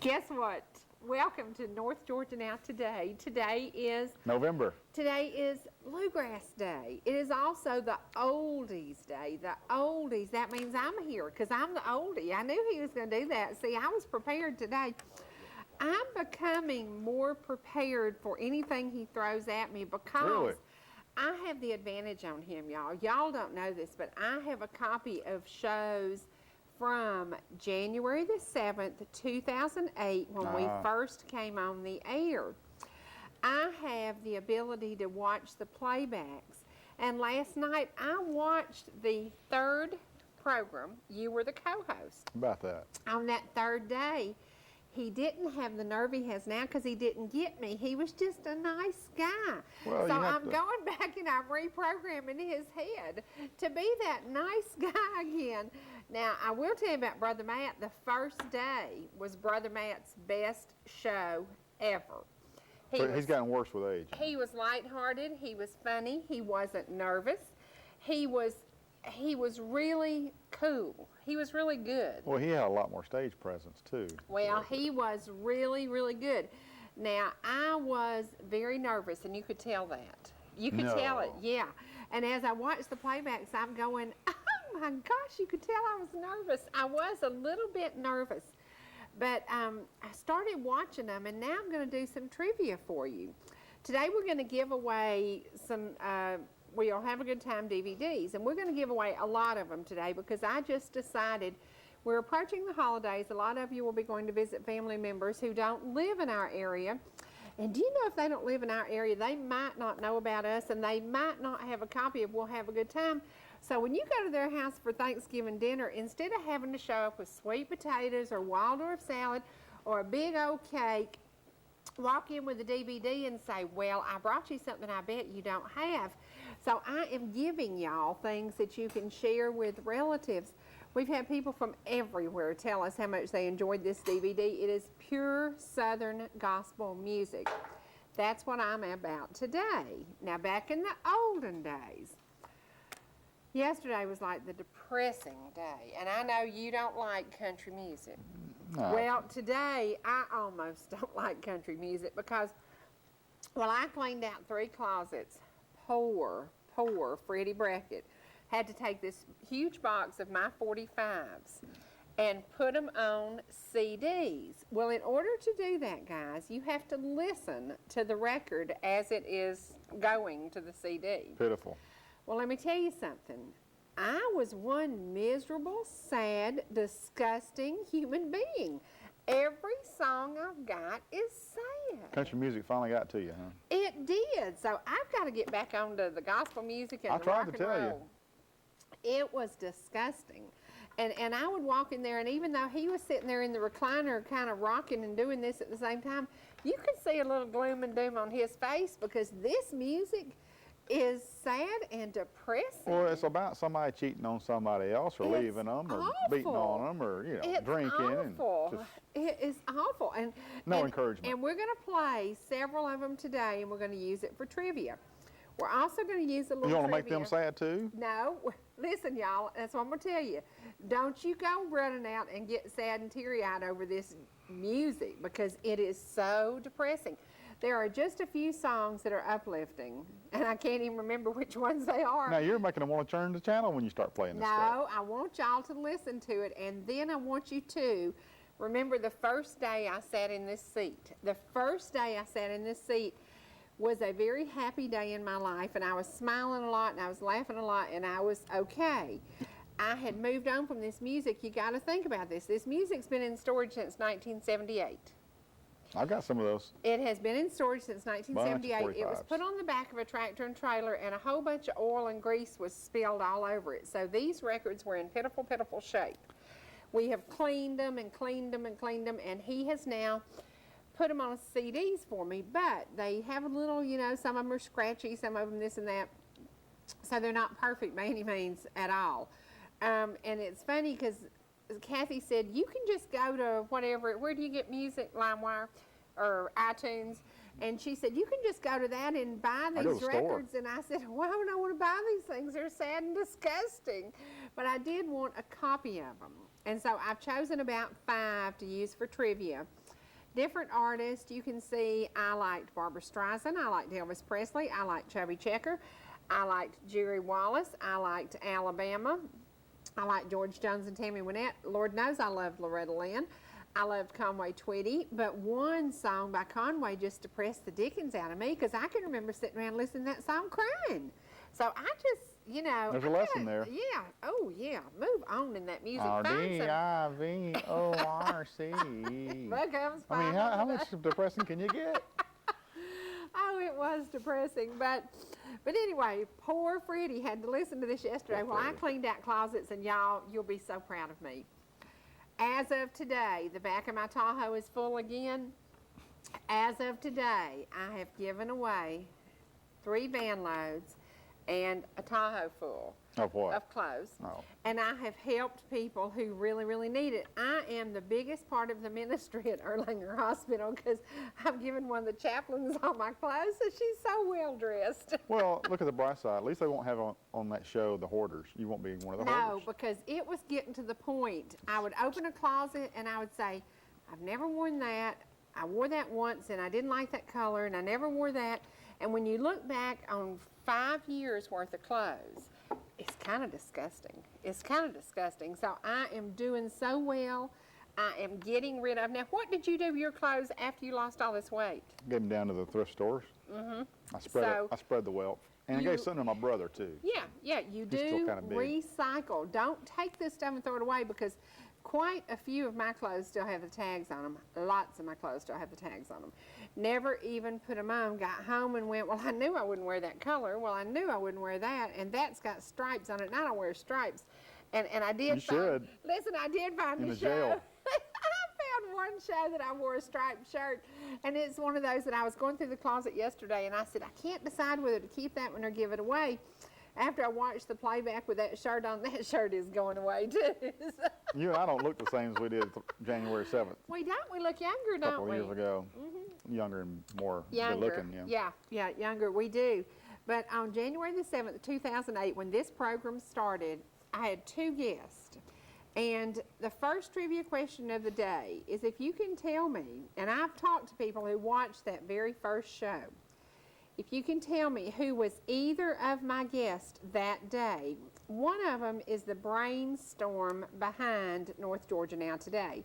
Guess what? Welcome to North Georgia Now today. Today is Bluegrass Day. It is also the Oldies Day. The Oldies, that means I'm here because I'm the oldie. I knew he was going to do that. See, I was prepared today. I'm becoming more prepared for anything he throws at me because I have the advantage on him, y'all. Y'all don't know this, but I have a copy of shows from January the 7th, 2008, when we first came on the air. I have the ability to watch the playbacks. And last night, I watched the third program. You were the co-host. About that. On that third day, he didn't have the nerve he has now because he didn't get me. He was just a nice guy. Well, so I'm going back and I'm reprogramming his head to be that nice guy again. Now, I will tell you about Brother Matt. The first day was Brother Matt's best show ever. He's gotten worse with age. He was lighthearted. He was funny. He wasn't nervous. He was really cool. He was really good. Well, he had a lot more stage presence, too. Well, he was really, really good. Now, I was very nervous, and you could tell that. You could tell it, yeah. And as I watched the playbacks, I'm going, oh my gosh, you could tell I was nervous. I was a little bit nervous. But I started watching them, and now I'm going to do some trivia for you. Today we're going to give away some We'll Have a Good Time DVDs, and we're going to give away a lot of them today because I just decided we're approaching the holidays. A lot of you will be going to visit family members who don't live in our area. And do you know if they don't live in our area, they might not know about us, and they might not have a copy of We'll Have a Good Time. So when you go to their house for Thanksgiving dinner, instead of having to show up with sweet potatoes or Waldorf salad or a big old cake, walk in with a DVD and say, well, I brought you something I bet you don't have. So I am giving y'all things that you can share with relatives. We've had people from everywhere tell us how much they enjoyed this DVD. It is pure Southern gospel music. That's what I'm about today. Now, back in the olden days, yesterday was like the depressing day, and I know you don't like country music. No. Well, today I almost don't like country music because, well, I cleaned out 3 closets. Poor Freddie Brackett had to take this huge box of my 45s and put them on CDs. Well, in order to do that, guys, you have to listen to the record as it is going to the CD. Pitiful. Well, let me tell you something. I was one miserable, sad, disgusting human being. Every song I've got is sad. Country music finally got to you, huh? It did. So I've got to get back onto the gospel music and I the tried rock to and tell roll. It was disgusting. And I would walk in there, and even though he was sitting there in the recliner kind of rocking and doing this at the same time, you could see a little gloom and doom on his face because this music is sad and depressing. Well, it's about somebody cheating on somebody else or leaving them or beating on them or, drinking. Awful. It is awful. And no encouragement. And we're going to play several of them today, and we're going to use it for trivia. We're also going to use a little You want trivia. to make them sad too? No. Listen, y'all, that's what I'm going to tell you. Don't you go running out and get sad and teary-eyed over this music because it is so depressing. There are just a few songs that are uplifting, and I can't even remember which ones they are. Now, you're making them want to turn the channel when you start playing this stuff. No, I want y'all to listen to it, and then I want you to remember the first day I sat in this seat. The first day I sat in this seat was a very happy day in my life, and I was smiling a lot, and I was laughing a lot, and I was okay. I had moved on from this music. You got to think about this. This music's been in storage since 1978. I've got some of those. It has been in storage since 1978. It was put on the back of a tractor and trailer, and a whole bunch of oil and grease was spilled all over it. So these records were in pitiful, pitiful shape. We have cleaned them and cleaned them and cleaned them, and he has now put them on CDs for me, but they have a little, some of them are scratchy, some of them this and that. So they're not perfect by any means at all. And it's funny because Kathy said, you can just go to whatever, where do you get music, LimeWire or iTunes? And she said, you can just go to that and buy I go to these the store. records. And I said, why would I want to buy these things? They're sad and disgusting. But I did want a copy of them. And so I've chosen about 5 to use for trivia. Different artists, you can see I liked Barbara Streisand, I liked Elvis Presley, I liked Chubby Checker, I liked Jerry Wallace, I liked Alabama, I liked George Jones and Tammy Wynette. Lord knows I loved Loretta Lynn. I loved Conway Twitty, but one song by Conway just depressed the dickens out of me because I can remember sitting around listening to that song crying. So I just, you know. There's a lesson there. Yeah. Oh, yeah. Move on in that music. R-D-I-V-O-R-C. Look, I mean, how much depressing can you get? Oh, it was depressing. But anyway, poor Freddie had to listen to this yesterday while I cleaned out closets, and y'all, you'll be so proud of me. As of today, the back of my Tahoe is full again. As of today, I have given away 3 van loads and a Tahoe full Of what? of clothes. Oh. And I have helped people who really, really need it. I am the biggest part of the ministry at Erlanger Hospital because I've given one of the chaplains all my clothes, so she's so well dressed. Well, look at the bright side. At least they won't have on that show the hoarders. You won't be one of the hoarders. No, because it was getting to the point. I would open a closet and I would say, I've never worn that. I wore that once and I didn't like that color and I never wore that. And when you look back on 5 years worth of clothes, it's kind of disgusting. It's kind of disgusting. So I am doing so well. I am getting rid of. Now, what did you do with your clothes after you lost all this weight? Gave them down to the thrift stores. Mm-hmm. I spread the wealth. And I gave some to my brother, too. Yeah, you He's still do kinda big. recycle. Don't take this stuff and throw it away because quite a few of my clothes still have the tags on them. Lots of my clothes still have the tags on them. Never even put them on. Got home and went, well, I knew I wouldn't wear that color. Well, I knew I wouldn't wear that. And that's got stripes on it, and I don't wear stripes. And I did You should. Listen, I did find In the the show. jail. I found one show that I wore a striped shirt, and it's one of those that I was going through the closet yesterday, and I said, I can't decide whether to keep that one or give it away. After I watched the playback with that shirt on, that shirt is going away too. You and I don't look the same as we did January 7th. We don't. We look younger, A don't couple we? of years ago. Younger and more Younger. good looking. Yeah, younger. We do. But on January the 7th, 2008, when this program started, I had 2 guests. And the first trivia question of the day is if you can tell me, and I've talked to people who watched that very first show, if you can tell me who was either of my guests that day. One of them is the brainstorm behind North Georgia Now Today.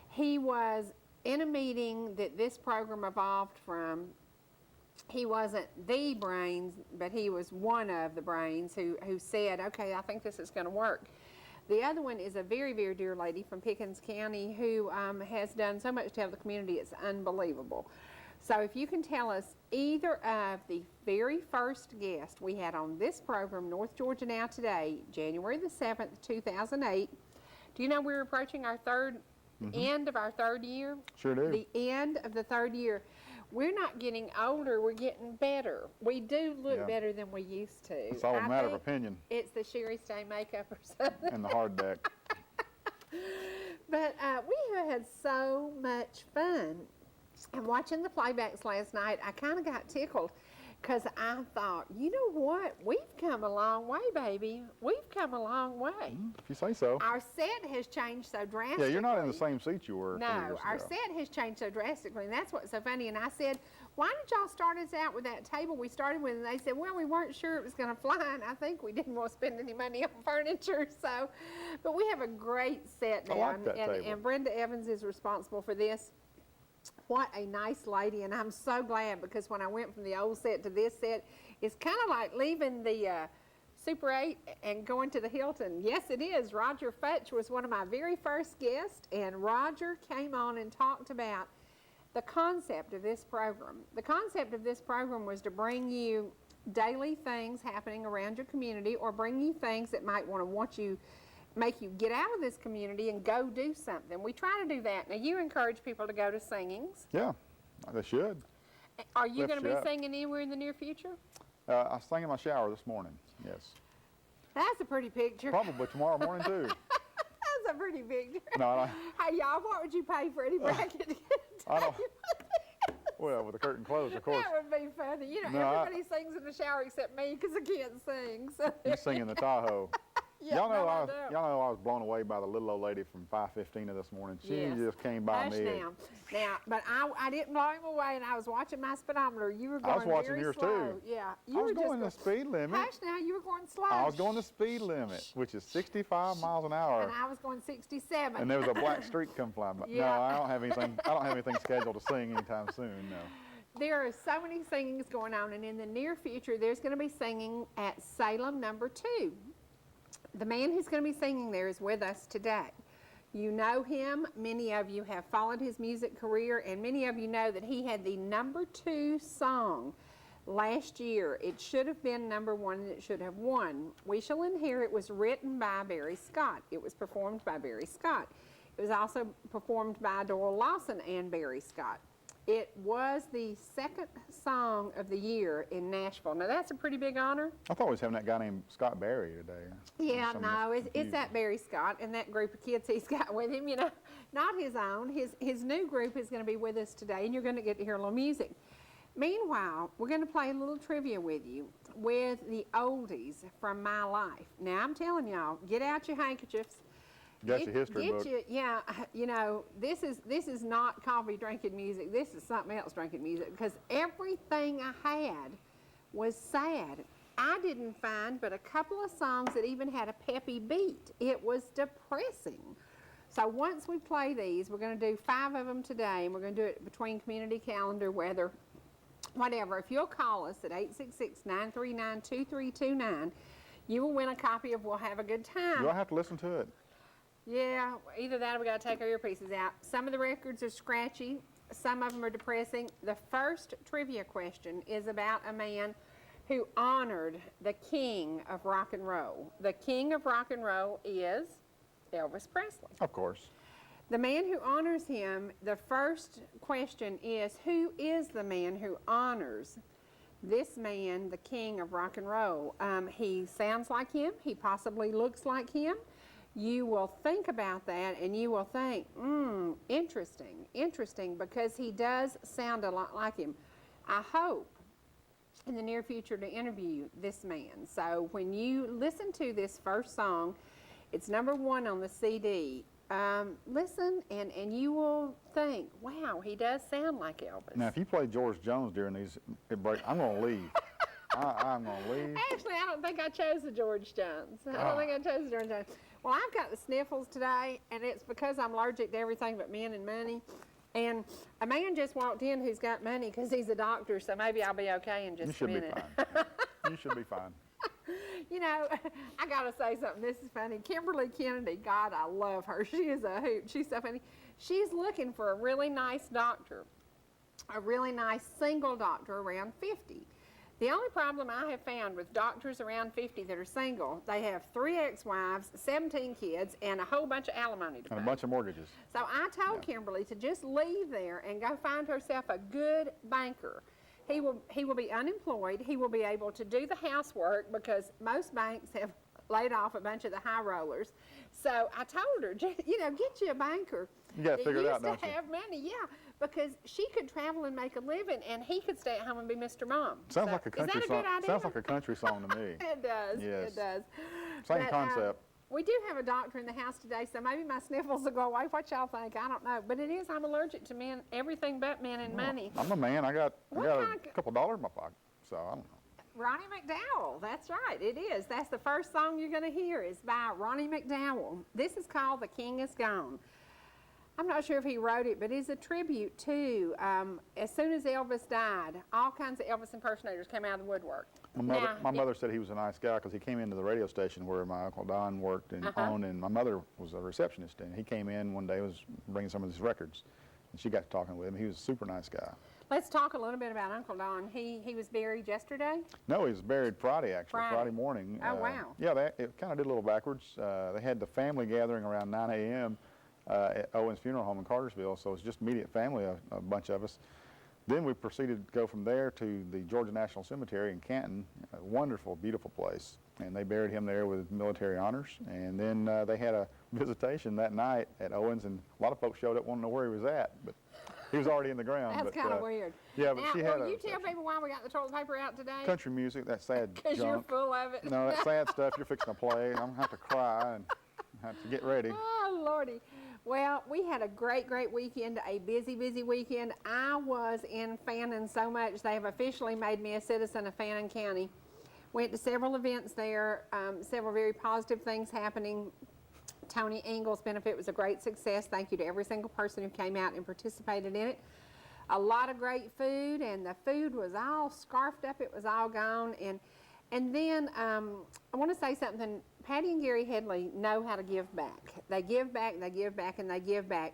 He was in a meeting that this program evolved from. He wasn't the brains, but he was one of the brains who said, okay, I think this is going to work. The other one is a very, very dear lady from Pickens County who has done so much to help the community, it's unbelievable. So if you can tell us either of the very first guest we had on this program, North Georgia Now Today, January the 7th, 2008, do you know we're approaching our end of our 3rd year? Sure do. The end of the 3rd year. We're not getting older, we're getting better. We do look better than we used to. It's all a matter of opinion. It's the Cherie Stay makeup or something. And the hard deck. But we have had so much fun. And watching the playbacks last night, I kind of got tickled because I thought, you know what? We've come a long way, baby. We've come a long way. If you say so. Our set has changed so drastically. Yeah, you're not in the same seat you were. No, our set has changed so drastically, and that's what's so funny. And I said, why did y'all start us out with that table we started with? And they said, well, we weren't sure it was going to fly, and I think we didn't want to spend any money on furniture. So, but we have a great set now. I like that table. And Brenda Evans is responsible for this. What a nice lady, and I'm so glad because when I went from the old set to this set, it's kind of like leaving the Super 8 and going to the Hilton. Yes, it is. Roger Futch was one of my very first guests, and Roger came on and talked about the concept of this program. The concept of this program was to bring you daily things happening around your community or bring you things that might make you get out of this community and go do something. We try to do that. Now, you encourage people to go to singings. Yeah, they should. Are you going to be you up. singing anywhere in the near future? I sang in my shower this morning, yes. That's a pretty picture. Probably tomorrow morning, too. That's a pretty picture. No, Hey, y'all, what would you pay Freddie Brackett to get I don't. Well, with the curtain closed, of course. That would be funny. You know, No, everybody sings in the shower except me because I can't sing. So. You sing in the Tahoe. Yeah, y'all know no, y'all know I was blown away by the little old lady from 515 this morning. She Yes. just came by Hush me. Now, but I didn't blow him away, and I was watching my speedometer. You were going I was watching very yours slow. too. Yeah, I you was were going the just speed limit. Hush now, you were going slow. I was going the speed limit, which is 65 miles an hour. And I was going 67. And there was a black streak come flying by. Yeah. No, I don't have anything scheduled to sing anytime soon. No. There are so many singings going on, and in the near future, there's going to be singing at Salem number 2. The man who's going to be singing there is with us today. You know him. Many of you have followed his music career, and many of you know that he had the number 2 song last year. It should have been number 1, and it should have won. We Shall Inherit was written by Barry Scott. It was performed by Barry Scott. It was also performed by Doral Lawson and Barry Scott. It was the 2nd song of the year in Nashville. Now, that's a pretty big honor. I thought we was having that guy named Scott Barry today. Yeah, no, it's that Barry Scott and that group of kids he's got with him, you know, not his own. His new group is going to be with us today, and you're going to get to hear a little music. Meanwhile, we're going to play a little trivia with you with the oldies from my life. Now, I'm telling y'all, get out your handkerchiefs. Got your history book. Yeah, you know, this is not coffee drinking music. This is something else drinking music, because everything I had was sad. I didn't find but a couple of songs that even had a peppy beat. It was depressing. So once we play these, we're going to do 5 of them today, and we're going to do it between community calendar, weather, whatever. If you'll call us at 866-939-2329, you will win a copy of We'll Have a Good Time. Do I have to listen to it? Yeah, either that or we got to take our earpieces out. Some of the records are scratchy. Some of them are depressing. The first trivia question is about a man who honored the king of rock and roll. The king of rock and roll is Elvis Presley. Of course. The man who honors him, the first question is, who is the man who honors this man, the king of rock and roll? He sounds like him. He possibly looks like him. You will think about that, and you will think, interesting, because he does sound a lot like him. I hope in the near future to interview this man. So when you listen to this first song, it's number 1 on the CD. Listen, and you will think, wow, he does sound like Elvis. Now, if you play George Jones during these breaks, I'm going to leave. I'm going to leave. Actually, I don't think I chose the George Jones. I don't think I chose the George Jones. Well, I've got the sniffles today, and it's because I'm allergic to everything but men and money. And a man just walked in who's got money because he's a doctor, so maybe I'll be okay in just a minute. You should be fine. You should be fine. You know, I got to say something. This is funny. Kimberly Kennedy, God, I love her. She is a hoot. She's so funny. She's looking for a really nice doctor, a really nice single doctor around 50. The only problem I have found with doctors around 50 that are single, they have 3 ex-wives, 17 kids, and a whole bunch of alimony to pay. And a bunch of mortgages. So I told Kimberly to just leave there and go find herself a good banker. He will be unemployed. He will be able to do the housework because most banks have laid off a bunch of the high rollers. So I told her, you know, get you a banker. You got to figure it out, don't you? Used to have money, yeah, because she could travel and make a living, and he could stay at home and be Mr. Mom. Sounds like a country is that song. a good idea? Sounds like a country song to me. It does. Yes. It does. Same concept. We do have a doctor in the house today, so maybe my sniffles will go away. What y'all think? I don't know. But it is, I'm allergic to men, everything but men and money. I'm a man. I got a couple dollars in my pocket, so I don't know. Ronnie McDowell, that's right, it is. That's the first song you're going to hear is by Ronnie McDowell. This is called The King Is Gone. I'm not sure if he wrote it, but it's a tribute to, as soon as Elvis died, all kinds of Elvis impersonators came out of the woodwork. My mother said he was a nice guy because he came into the radio station where my Uncle Don worked and owned, and my mother was a receptionist, and he came in one day, was bringing some of his records, and she got to talking with him. He was a super nice guy. Let's talk a little bit about Uncle Don. He was buried yesterday? No, he was buried Friday, actually, Friday morning. Oh, wow. Yeah, it kind of did a little backwards. They had the family gathering around 9 a.m. At Owen's Funeral Home in Cartersville, so it was just immediate family, a bunch of us. Then we proceeded to go from there to the Georgia National Cemetery in Canton, a wonderful, beautiful place. And they buried him there with military honors. And then they had a visitation that night at Owens, and a lot of folks showed up wanting to know where he was at. But he was already in the ground. That's kind of weird. Yeah, but now, she had will you tell people why we got the toilet paper out today? country music, that sad junk. Because you're full of it. No, that sad stuff you're fixing to play. I'm going to have to cry and have to get ready. Oh, Lordy. Well, we had a great, great weekend, a busy, busy weekend. I was in Fannin so much, they have officially made me a citizen of Fannin County. Went to several events there, several very positive things happening. Tony Engel's benefit was a great success. Thank you to every single person who came out and participated in it. A lot of great food, and the food was all scarfed up. It was all gone. And then I want to say something. Patty and Gary Headley know how to give back. They give back, they give back, and they give back.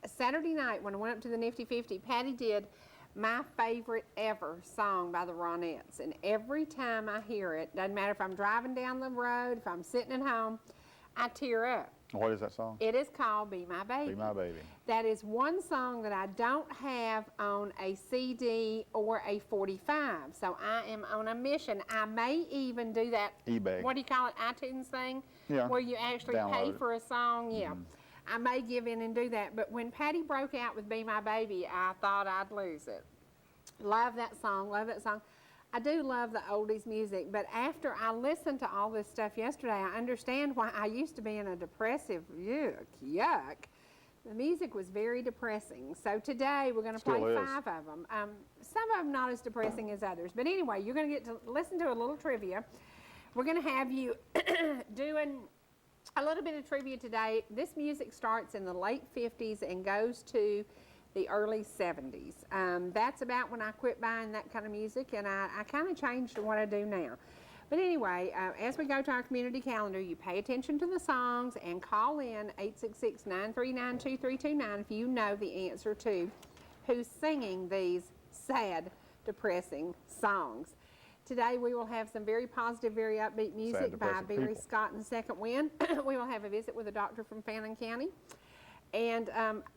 Saturday night when I went up to the Nifty 50, Patty did my favorite ever song by the Ronettes. And every time I hear it, doesn't matter if I'm driving down the road, if I'm sitting at home, I tear up. What is that song? It is called Be My Baby. Be My Baby. That is one song that I don't have on a CD or a 45. So I am on a mission. I may even do that. eBay. What do you call it? iTunes thing? Yeah. Where you actually Download pay it. for a song. Yeah. I may give in and do that. But when Patty broke out with Be My Baby, I thought I'd lose it. Love that song. Love that song. I do love the oldies music, but after I listened to all this stuff yesterday, I understand why I used to be in a depressive, yuck. The music was very depressing. So today we're going to play 5 of them. Some of them not as depressing as others. But anyway, you're going to get to listen to a little trivia. We're going to have you doing a little bit of trivia today. This music starts in the late 50s and goes to the early 70s. That's about when I quit buying that kind of music, and I kind of changed to what I do now. But anyway, as we go to our community calendar, you pay attention to the songs and call in 866-939-2329 if you know the answer to who's singing these sad, depressing songs. Today we will have some very positive, very upbeat music by Barry Scott and Second Wind. We will have a visit with a doctor from Fannin County. And,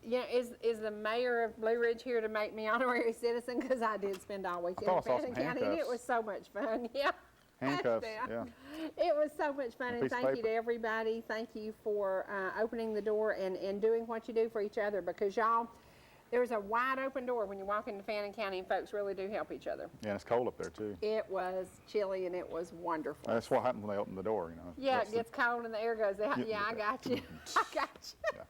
you know, is the mayor of Blue Ridge here to make me honorary citizen? Because I did spend all weekend in Fannin County, and it was so much fun. Yeah. Handcuffs, yeah. It was so much fun, and thank you to everybody. Thank you for opening the door and doing what you do for each other, because y'all, there's a wide open door when you walk into Fannin County, and folks really do help each other. Yeah, and it's cold up there, too. It was chilly, and it was wonderful. That's what happens when they open the door, you know. Yeah, it gets cold, and the air goes out. Yeah, I got you. I got you. Yeah.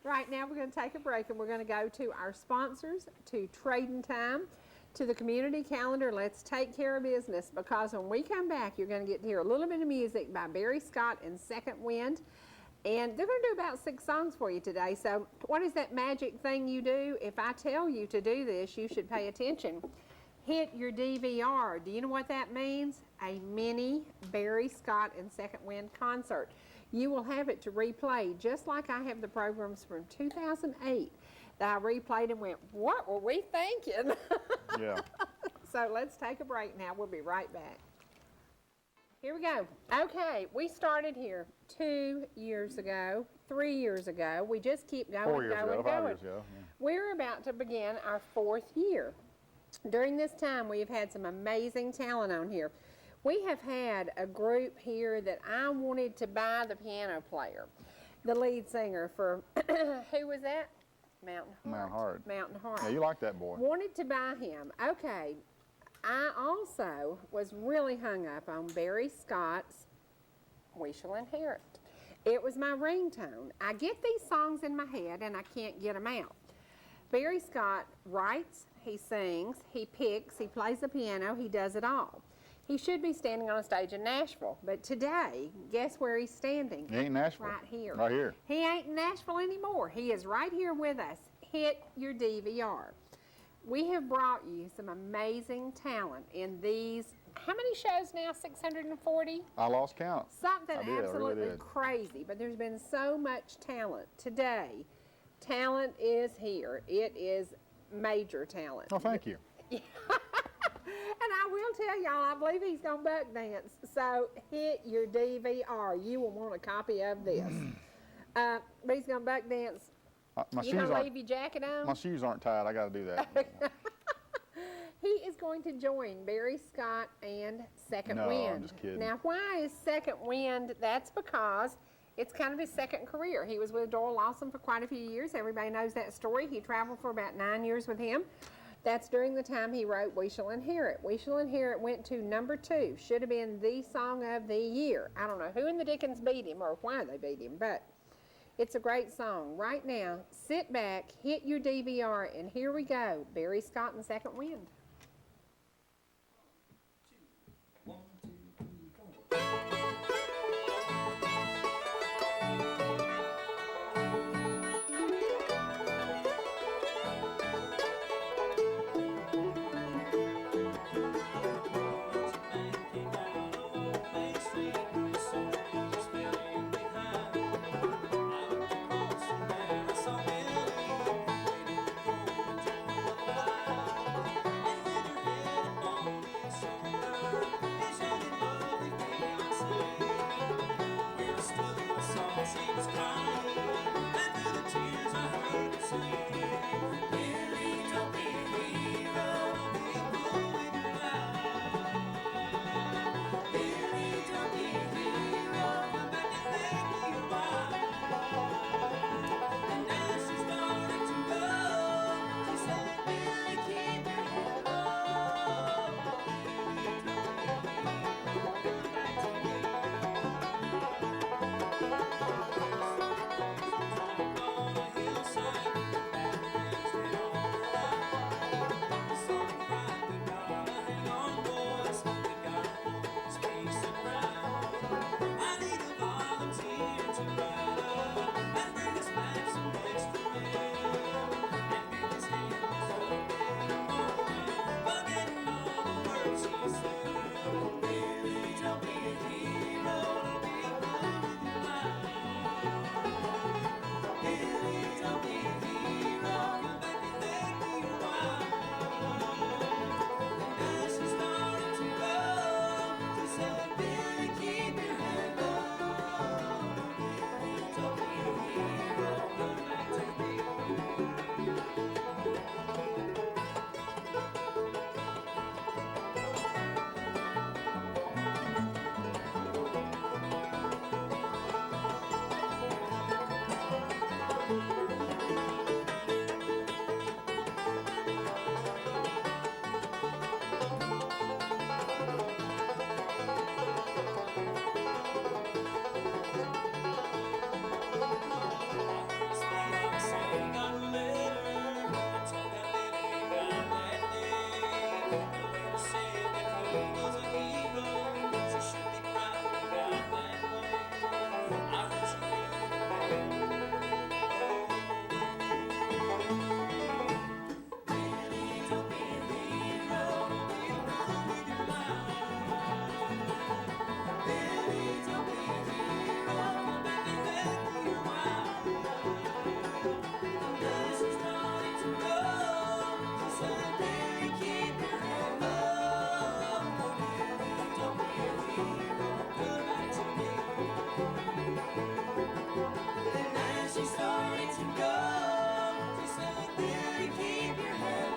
Right now, we're going to take a break, and we're going to go to our sponsors, to Trading Time, to the community calendar. Let's take care of business, because when we come back, you're going to get to hear a little bit of music by Barry Scott and Second Wind. And they're going to do about 6 songs for you today. So what is that magic thing you do? If I tell you to do this, you should pay attention. Hit your DVR. Do you know what that means? A mini Barry Scott and Second Wind concert. You will have it to replay, just like I have the programs from 2008 that I replayed and went, what were we thinking? Yeah. So let's take a break now. We'll be right back. Here we go. Okay, we started here 2 years ago, 3 years ago. We just keep going, 4 years going, ago, going. 5 years ago. Yeah. We're about to begin our 4th year. During this time, we have had some amazing talent on here. We have had a group here that I wanted to buy the piano player, the lead singer for, who was that? Mountain Heart. Yeah, you like that boy. Wanted to buy him. Okay. I also was really hung up on Barry Scott's We Shall Inherit. It was my ringtone. I get these songs in my head and I can't get them out. Barry Scott writes, he sings, he picks, he plays the piano, he does it all. He should be standing on a stage in Nashville, but today, guess where he's standing? He ain't in Nashville. Right here. Right here. He ain't in Nashville anymore. He is right here with us. Hit your DVR. We have brought you some amazing talent in these, how many shows now, 640? I lost count. Something I did, absolutely I really did. crazy, but there's been so much talent. Today, talent is here. It is major talent. Oh, thank you. And I will tell y'all, I believe he's going to buck dance. So hit your DVR. You will want a copy of this. But he's going to buck dance. You going to leave your jacket on? My shoes aren't tied. I got to do that. He is going to join Barry Scott and Second Wind. I'm just kidding. Now, why is Second Wind? That's because It's kind of his second career. He was with Doyle Lawson for quite a few years. Everybody knows that story. He traveled for about 9 years with him. That's during the time he wrote We Shall Inherit. We Shall Inherit went to #2. Should have been the song of the year. I don't know who in the dickens beat him or why they beat him, but it's a great song. Right now, sit back, hit your DVR, and here we go. Barry Scott and Second Wind. 1, 2, 3, 4. She was crying, and through the tears I heard her say, Billy, don't be a hero, don't be a fool with your life. Billy, don't be a hero, come back and make me your wife. And as she started to go, she said, Billy, keep your head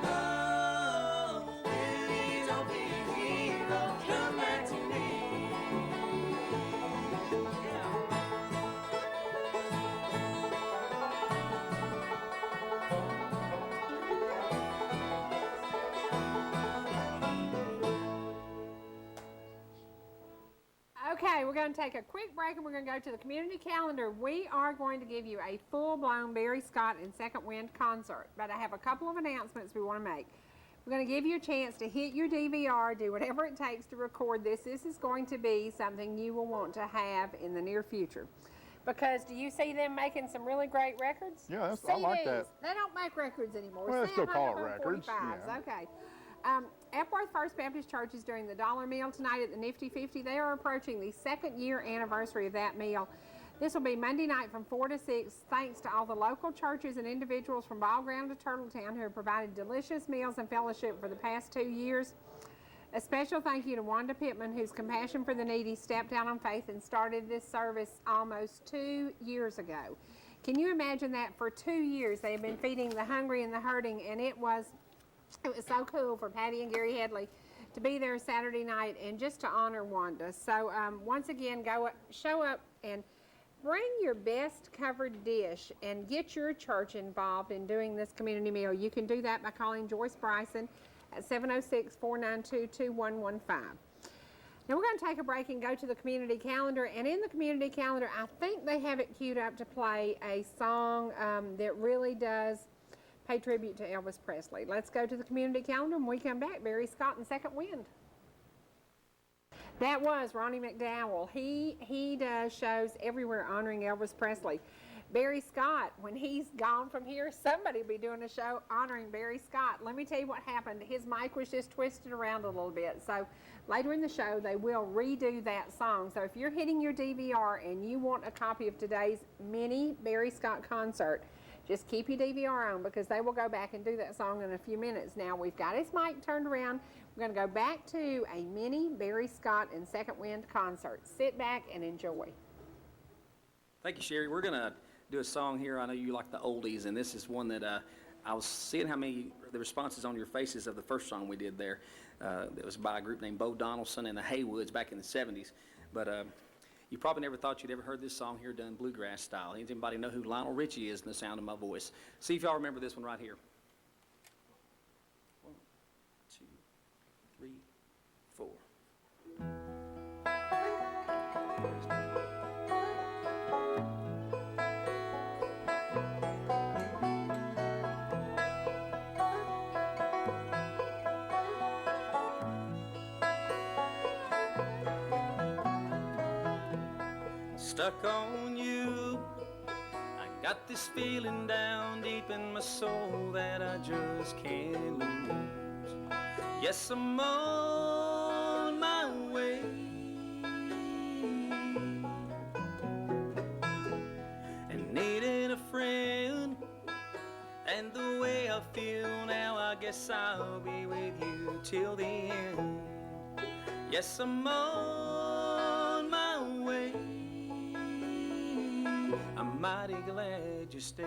low. Billy, don't be a hero, come back to me. Okay, we're going to take a quick break and we're going to go to the community calendar. We are going to give you a full-blown Barry Scott and Second Wind concert, but I have a couple of announcements we want to make. We're going to give you a chance to hit your DVR, do whatever it takes to record this. This is going to be something you will want to have in the near future. Because do you see them making some really great records? Yeah, I like that. They don't make records anymore. Well, they still call it records. Yeah. Okay. Epworth First Baptist Church is doing the dollar meal tonight at the Nifty 50. They are approaching the 2nd year anniversary of that meal. This will be Monday night from 4 to 6. Thanks to all the local churches and individuals from Ball Ground to Turtletown who have provided delicious meals and fellowship for the past 2 years. A special thank you to Wanda Pittman, whose compassion for the needy stepped out on faith and started this service almost 2 years ago. Can you imagine that? For 2 years they have been feeding the hungry and the hurting, and it was so cool for Patty and Gary Headley to be there Saturday night and just to honor Wanda. So once again, show up and Bring your best covered dish and get your church involved in doing this community meal. You can do that by calling Joyce Bryson at 706-492-2115. Now we're going to take a break and go to the community calendar. And in the community calendar, I think they have it queued up to play a song that really does pay tribute to Elvis Presley. Let's go to the community calendar. When we come back, Barry Scott and Second Wind. That was Ronnie McDowell. He does shows everywhere honoring Elvis Presley. Barry Scott, when he's gone from here, somebody will be doing a show honoring Barry Scott. Let me tell you what happened. His mic was just twisted around a little bit. So later in the show, they will redo that song. So if you're hitting your DVR and you want a copy of today's mini Barry Scott concert, just keep your DVR on because they will go back and do that song in a few minutes. Now, we've got his mic turned around. We're going to go back to a mini Barry Scott and Second Wind concert. Sit back and enjoy. Thank you, Cherie. We're going to do a song here. I know you like the oldies, and this is one that I was seeing the responses on your faces of the first song we did there. It was by a group named Bo Donaldson and the Haywoods back in the 70s. But you probably never thought you'd ever heard this song here done bluegrass style. Anybody know who Lionel Richie is in the sound of my voice? See if y'all remember this one right here. 1, 2, 3, 4. Stuck on you, I got this feeling down deep in my soul that I just can't lose. Yes, I'm on my way, and needing a friend, and the way I feel now, I guess I'll be with you till the end. Yes, I'm on my way, I'm mighty glad you stayed.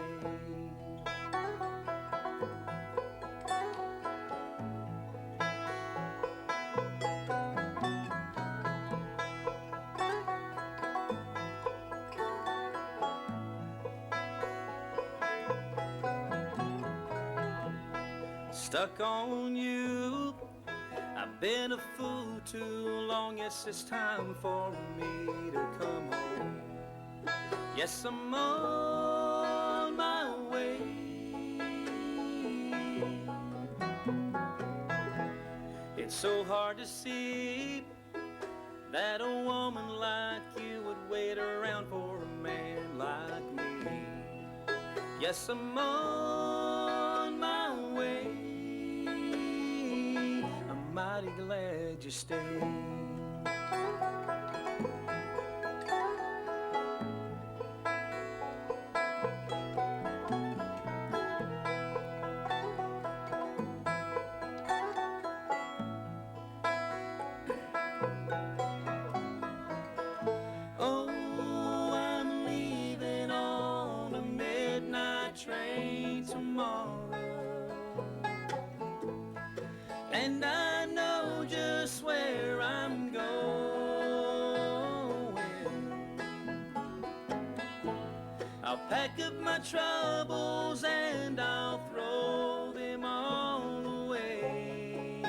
Stuck on you, I've been a fool too long. Yes, it's time for me to come home. Yes, I'm on my way, it's so hard to see that a woman like you would wait around for a man like me. Yes, I'm on my way, I'm mighty glad you stayed. And I know just where I'm going. I'll pack up my troubles and I'll throw them all away.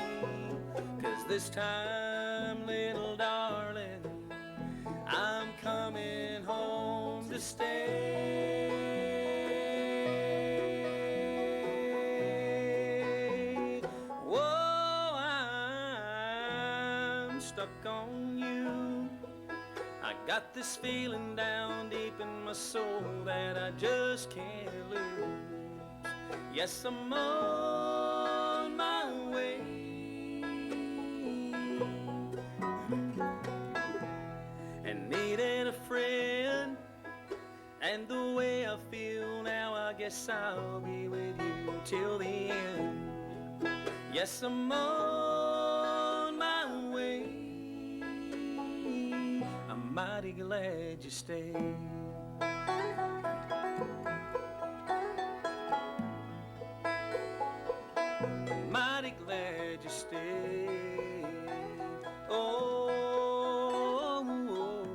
'Cause this time, little darling, I'm coming home to stay. Stuck on you, I got this feeling down deep in my soul that I just can't lose. Yes, I'm on my way, and needing a friend, and the way I feel now, I guess I'll be with you till the end. Yes, I'm on my way, mighty glad you stayed. Mighty glad you stayed. Oh, oh, oh.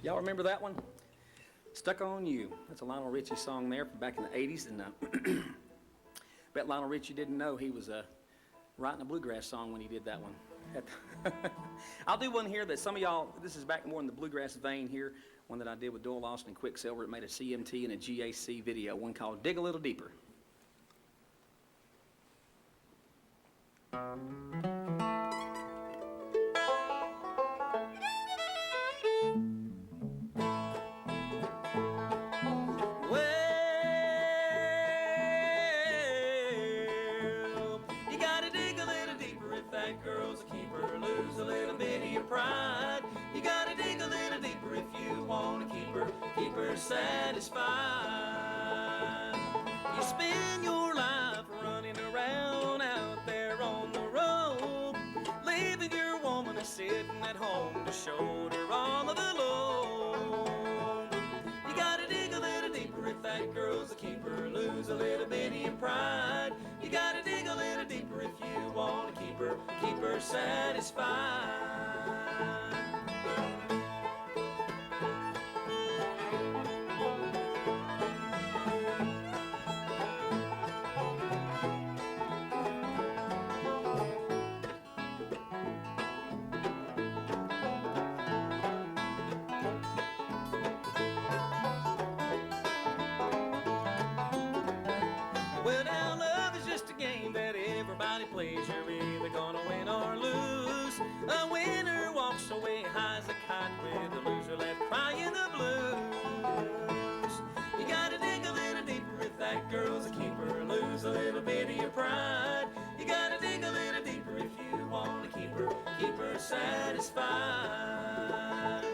Y'all remember that one? Stuck on You. That's a Lionel Richie song there from back in the 80s. And bet Lionel Richie didn't know he was writing a bluegrass song when he did that one. I'll do one here that some of y'all, this is back more in the bluegrass vein here, one that I did with Doyle Austin and Quicksilver. It made a CMT and a GAC video, one called Dig a Little Deeper. Well, you gotta dig a little deeper if that girl's a keeper. Lose a little bit of your pride. You gotta dig a little deeper if you wanna keep her satisfied. You spend your life running around out there on the road, leaving your woman sitting at home to shoulder all of the load. You gotta dig a little deeper if that girl's a keeper. Lose a little bit of your pride. You gotta dig a little deeper if you wanna keep her satisfied. Well, now love is just a game that everybody plays. You're either gonna win or lose. A winner walks away high as a kite, with the loser left crying the blues. You gotta dig a little deeper if that girl's a keeper. Lose a little bit of your pride. You gotta dig a little deeper if you wanna keep her satisfied.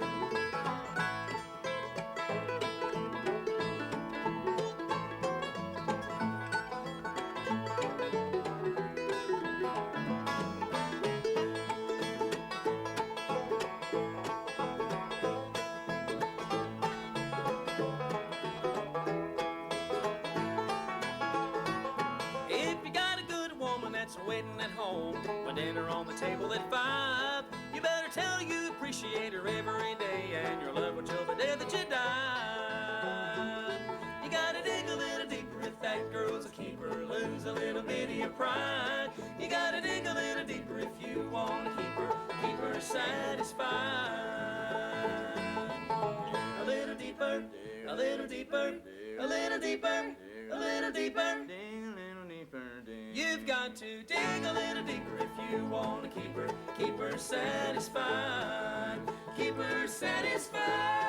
If you got a good woman that's waiting at home with dinner on the table at 5, you better tell her you appreciate her every day and your love her till the day that you die. You gotta dig a little deeper if that girl's a keeper. Lose a little bit of your pride. You gotta dig a little deeper if you wanna keep her satisfied. A little deeper, a little deeper, a little deeper, a little deeper. You've got to dig a little deeper if you want to keep her satisfied. Keep her satisfied.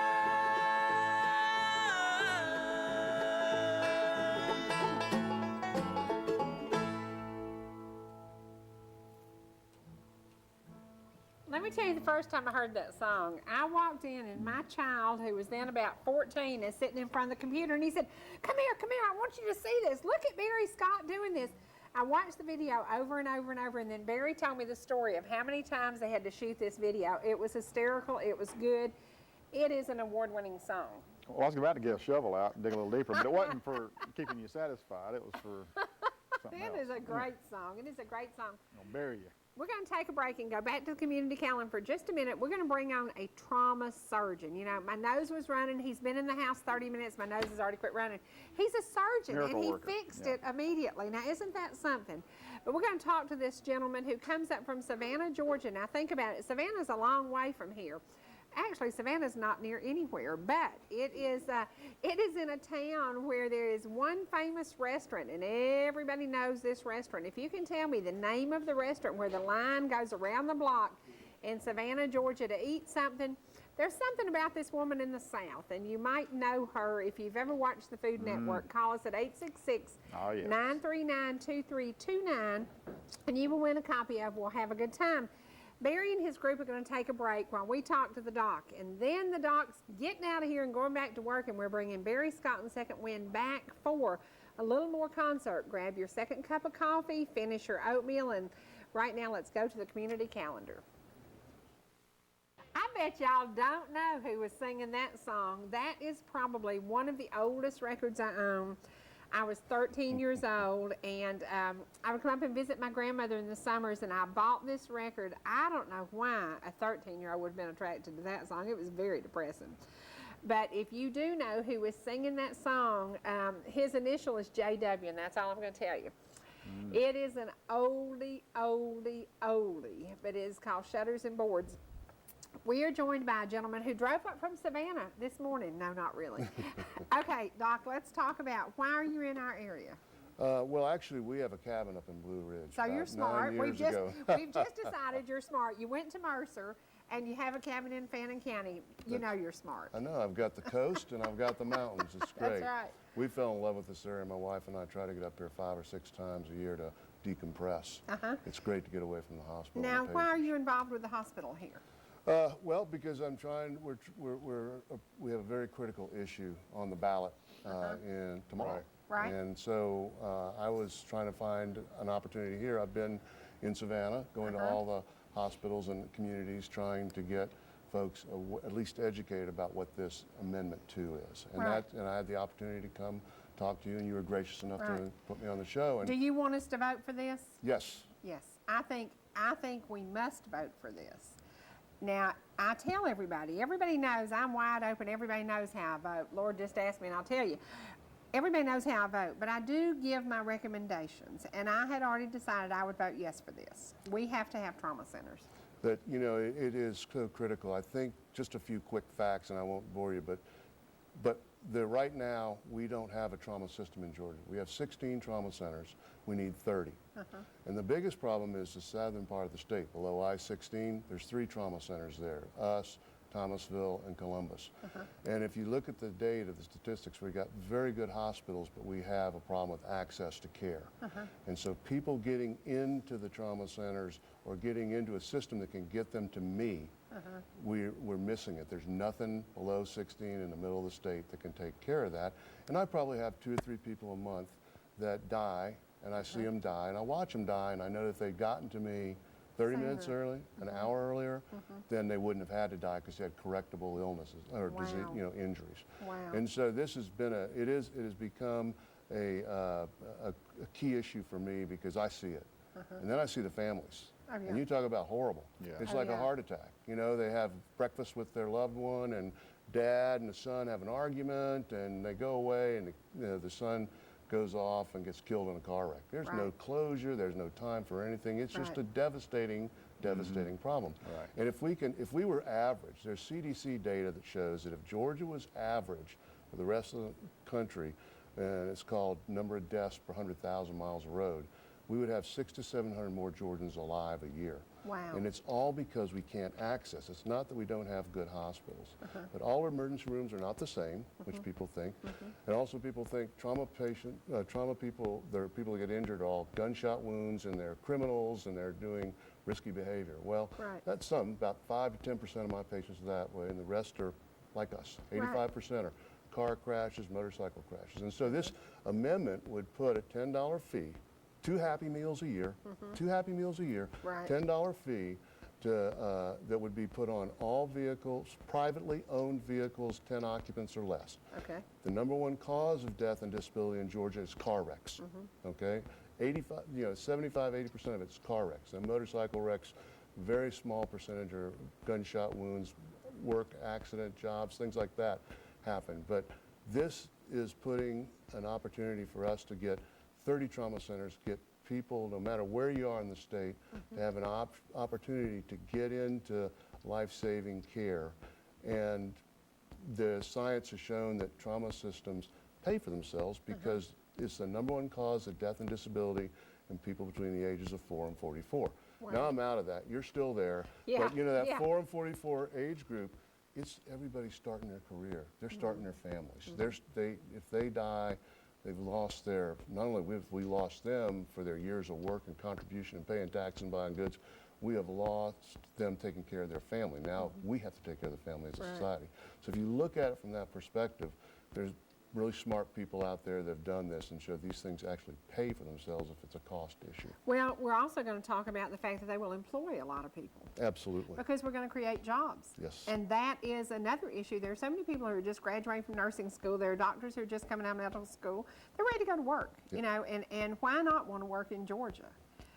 Let me tell you the first time I heard that song. I walked in and my child, who was then about 14, is sitting in front of the computer and he said, come here, I want you to see this. Look at Barry Scott doing this. I watched the video over and over and over, and then Barry told me the story of how many times they had to shoot this video. It was hysterical. It was good. It is an award-winning song. Well, I was about to get a shovel out and dig a little deeper, but it wasn't for keeping you satisfied. It was for something else. It is a great song. It is a great song. I'll bury you. We're going to take a break and go back to the community calendar for just a minute. We're going to bring on a trauma surgeon. You know, my nose was running. He's been in the house 30 minutes. My nose has already quit running. He's a surgeon, Miracle and he worker. fixed Yeah. it immediately. Now, isn't that something? But we're going to talk to this gentleman who comes up from Savannah, Georgia. Now, think about it. Savannah's a long way from here. Actually, Savannah's not near anywhere, but it is in a town where there is one famous restaurant, and everybody knows this restaurant. If you can tell me the name of the restaurant where the line goes around the block in Savannah, Georgia to eat something, there's something about this woman in the South, and you might know her if you've ever watched the Food Network. Call us at 866-939-2329, and you will win a copy of We'll Have a Good Time. Barry and his group are going to take a break while we talk to the doc, and then the doc's getting out of here and going back to work, and we're bringing Barry Scott and Second Wind back for a little more concert. Grab your second cup of coffee, finish your oatmeal, and right now let's go to the community calendar. I bet y'all don't know who was singing that song. That is probably one of the oldest records I own. I was 13 years old, and I would come up and visit my grandmother in the summers, and I bought this record. I don't know why a 13-year-old would have been attracted to that song. It was very depressing. But if you do know who was singing that song, his initial is JW, and that's all I'm going to tell you. It is an oldie, oldie, oldie, but it is called Shutters and Boards. We are joined by a gentleman who drove up from Savannah this morning. No, not really. Okay, Doc, let's talk about why are you in our area? Well, actually, we have a cabin up in Blue Ridge. So about you're smart. 9 We've years just ago. we've just decided you're smart. You went to Mercer and you have a cabin in Fannin County. You know you're smart. I know. I've got the coast and I've got the mountains. It's great. That's right. We fell in love with this area. My wife and I try to get up here 5 or 6 times a year to decompress. It's great to get away from the hospital. Now, and the why are patients. you involved with the hospital here? Well, because I'm trying. We have a very critical issue on the ballot in tomorrow. Right. And so I was trying to find an opportunity here. I've been in Savannah, going to all the hospitals and communities, trying to get folks at least educated about what this Amendment 2 is. And Right. and I had the opportunity to come talk to you, and you were gracious enough Right. to put me on the show. And Do you want us to vote for this? yes. Yes, I think we must vote for this. Now, I tell everybody knows I'm wide open, everybody knows how I vote. Lord just asked me and I'll tell you. Everybody knows how I vote, but I do give my recommendations, and I had already decided I would vote yes for this. We have to have trauma centers. That, you know, it is so critical. I think just a few quick facts, and I won't bore you, but right now we don't have a trauma system in Georgia. We have 16 trauma centers. We need 30. And the biggest problem is the southern part of the state. Below I-16, there's 3 trauma centers there, us, Thomasville, and Columbus. And if you look at the data, the statistics, we got very good hospitals, but we have a problem with access to care. And so people getting into the trauma centers or getting into a system that can get them to me, we're missing it. There's nothing below 16 in the middle of the state that can take care of that. And I probably have 2 or 3 people a month that die, and I see them die, and I watch them die, and I know that if they'd gotten to me 30 minutes early, an hour earlier, then they wouldn't have had to die because they had correctable illnesses or disease, Wow. injuries. Wow. And so this has been it has become a key issue for me because I see it. And then I see the families. Oh, yeah. And you talk about horrible. Yeah. It's Oh, like yeah. a heart attack. You know, they have breakfast with their loved one, and dad and the son have an argument, and they go away, and the son goes off and gets killed in a car wreck. There's no Right. closure. There's no time for anything. It's just Right. a devastating problem. Right. And if we were average, there's CDC data that shows that if Georgia was average for the rest of the country, and it's called number of deaths per 100,000 miles of road, we would have 600 to 700 more Georgians alive a year. Wow. And it's all because we can't access. It's not that we don't have good hospitals, but all our emergency rooms are not the same, which people think. And also people think trauma people, there are people that get injured are all gunshot wounds and they're criminals and they're doing risky behavior. Well, Right. that's some, about 5 to 10% of my patients are that way, and the rest are like us. 85% are car crashes, motorcycle crashes. And so this amendment would put a $10 fee, 2 Happy Meals a year, 2 Happy Meals a year, Right. $10 fee that would be put on all vehicles, privately owned vehicles, 10 occupants or less. Okay. The number one cause of death and disability in Georgia is car wrecks. Okay, 75, 80% of it's car wrecks. And motorcycle wrecks, very small percentage are gunshot wounds, work accident, jobs, things like that happen. But this is putting an opportunity for us to get 30 trauma centers, get people, no matter where you are in the state, to have an opportunity to get into life-saving care. And the science has shown that trauma systems pay for themselves because it's the number one cause of death and disability in people between the ages of 4 and 44. Now I'm out of that. You're still there. Yeah, But you know, that yeah. 4 and 44 age group, it's everybody starting their career. They're starting their families. If they die, they've lost not only have we lost them for their years of work and contribution and paying tax and buying goods, we have lost them taking care of their family. Now we have to take care of the family as a Right. society. So if you look at it from that perspective, really smart people out there that have done this and show these things actually pay for themselves if it's a cost issue. Well, we're also going to talk about the fact that they will employ a lot of people Absolutely. because we're going to create jobs. Yes. And that is another issue. There are so many people who are just graduating from nursing school. There are doctors who are just coming out of medical school. They're ready to go to work, you know, and why not want to work in Georgia?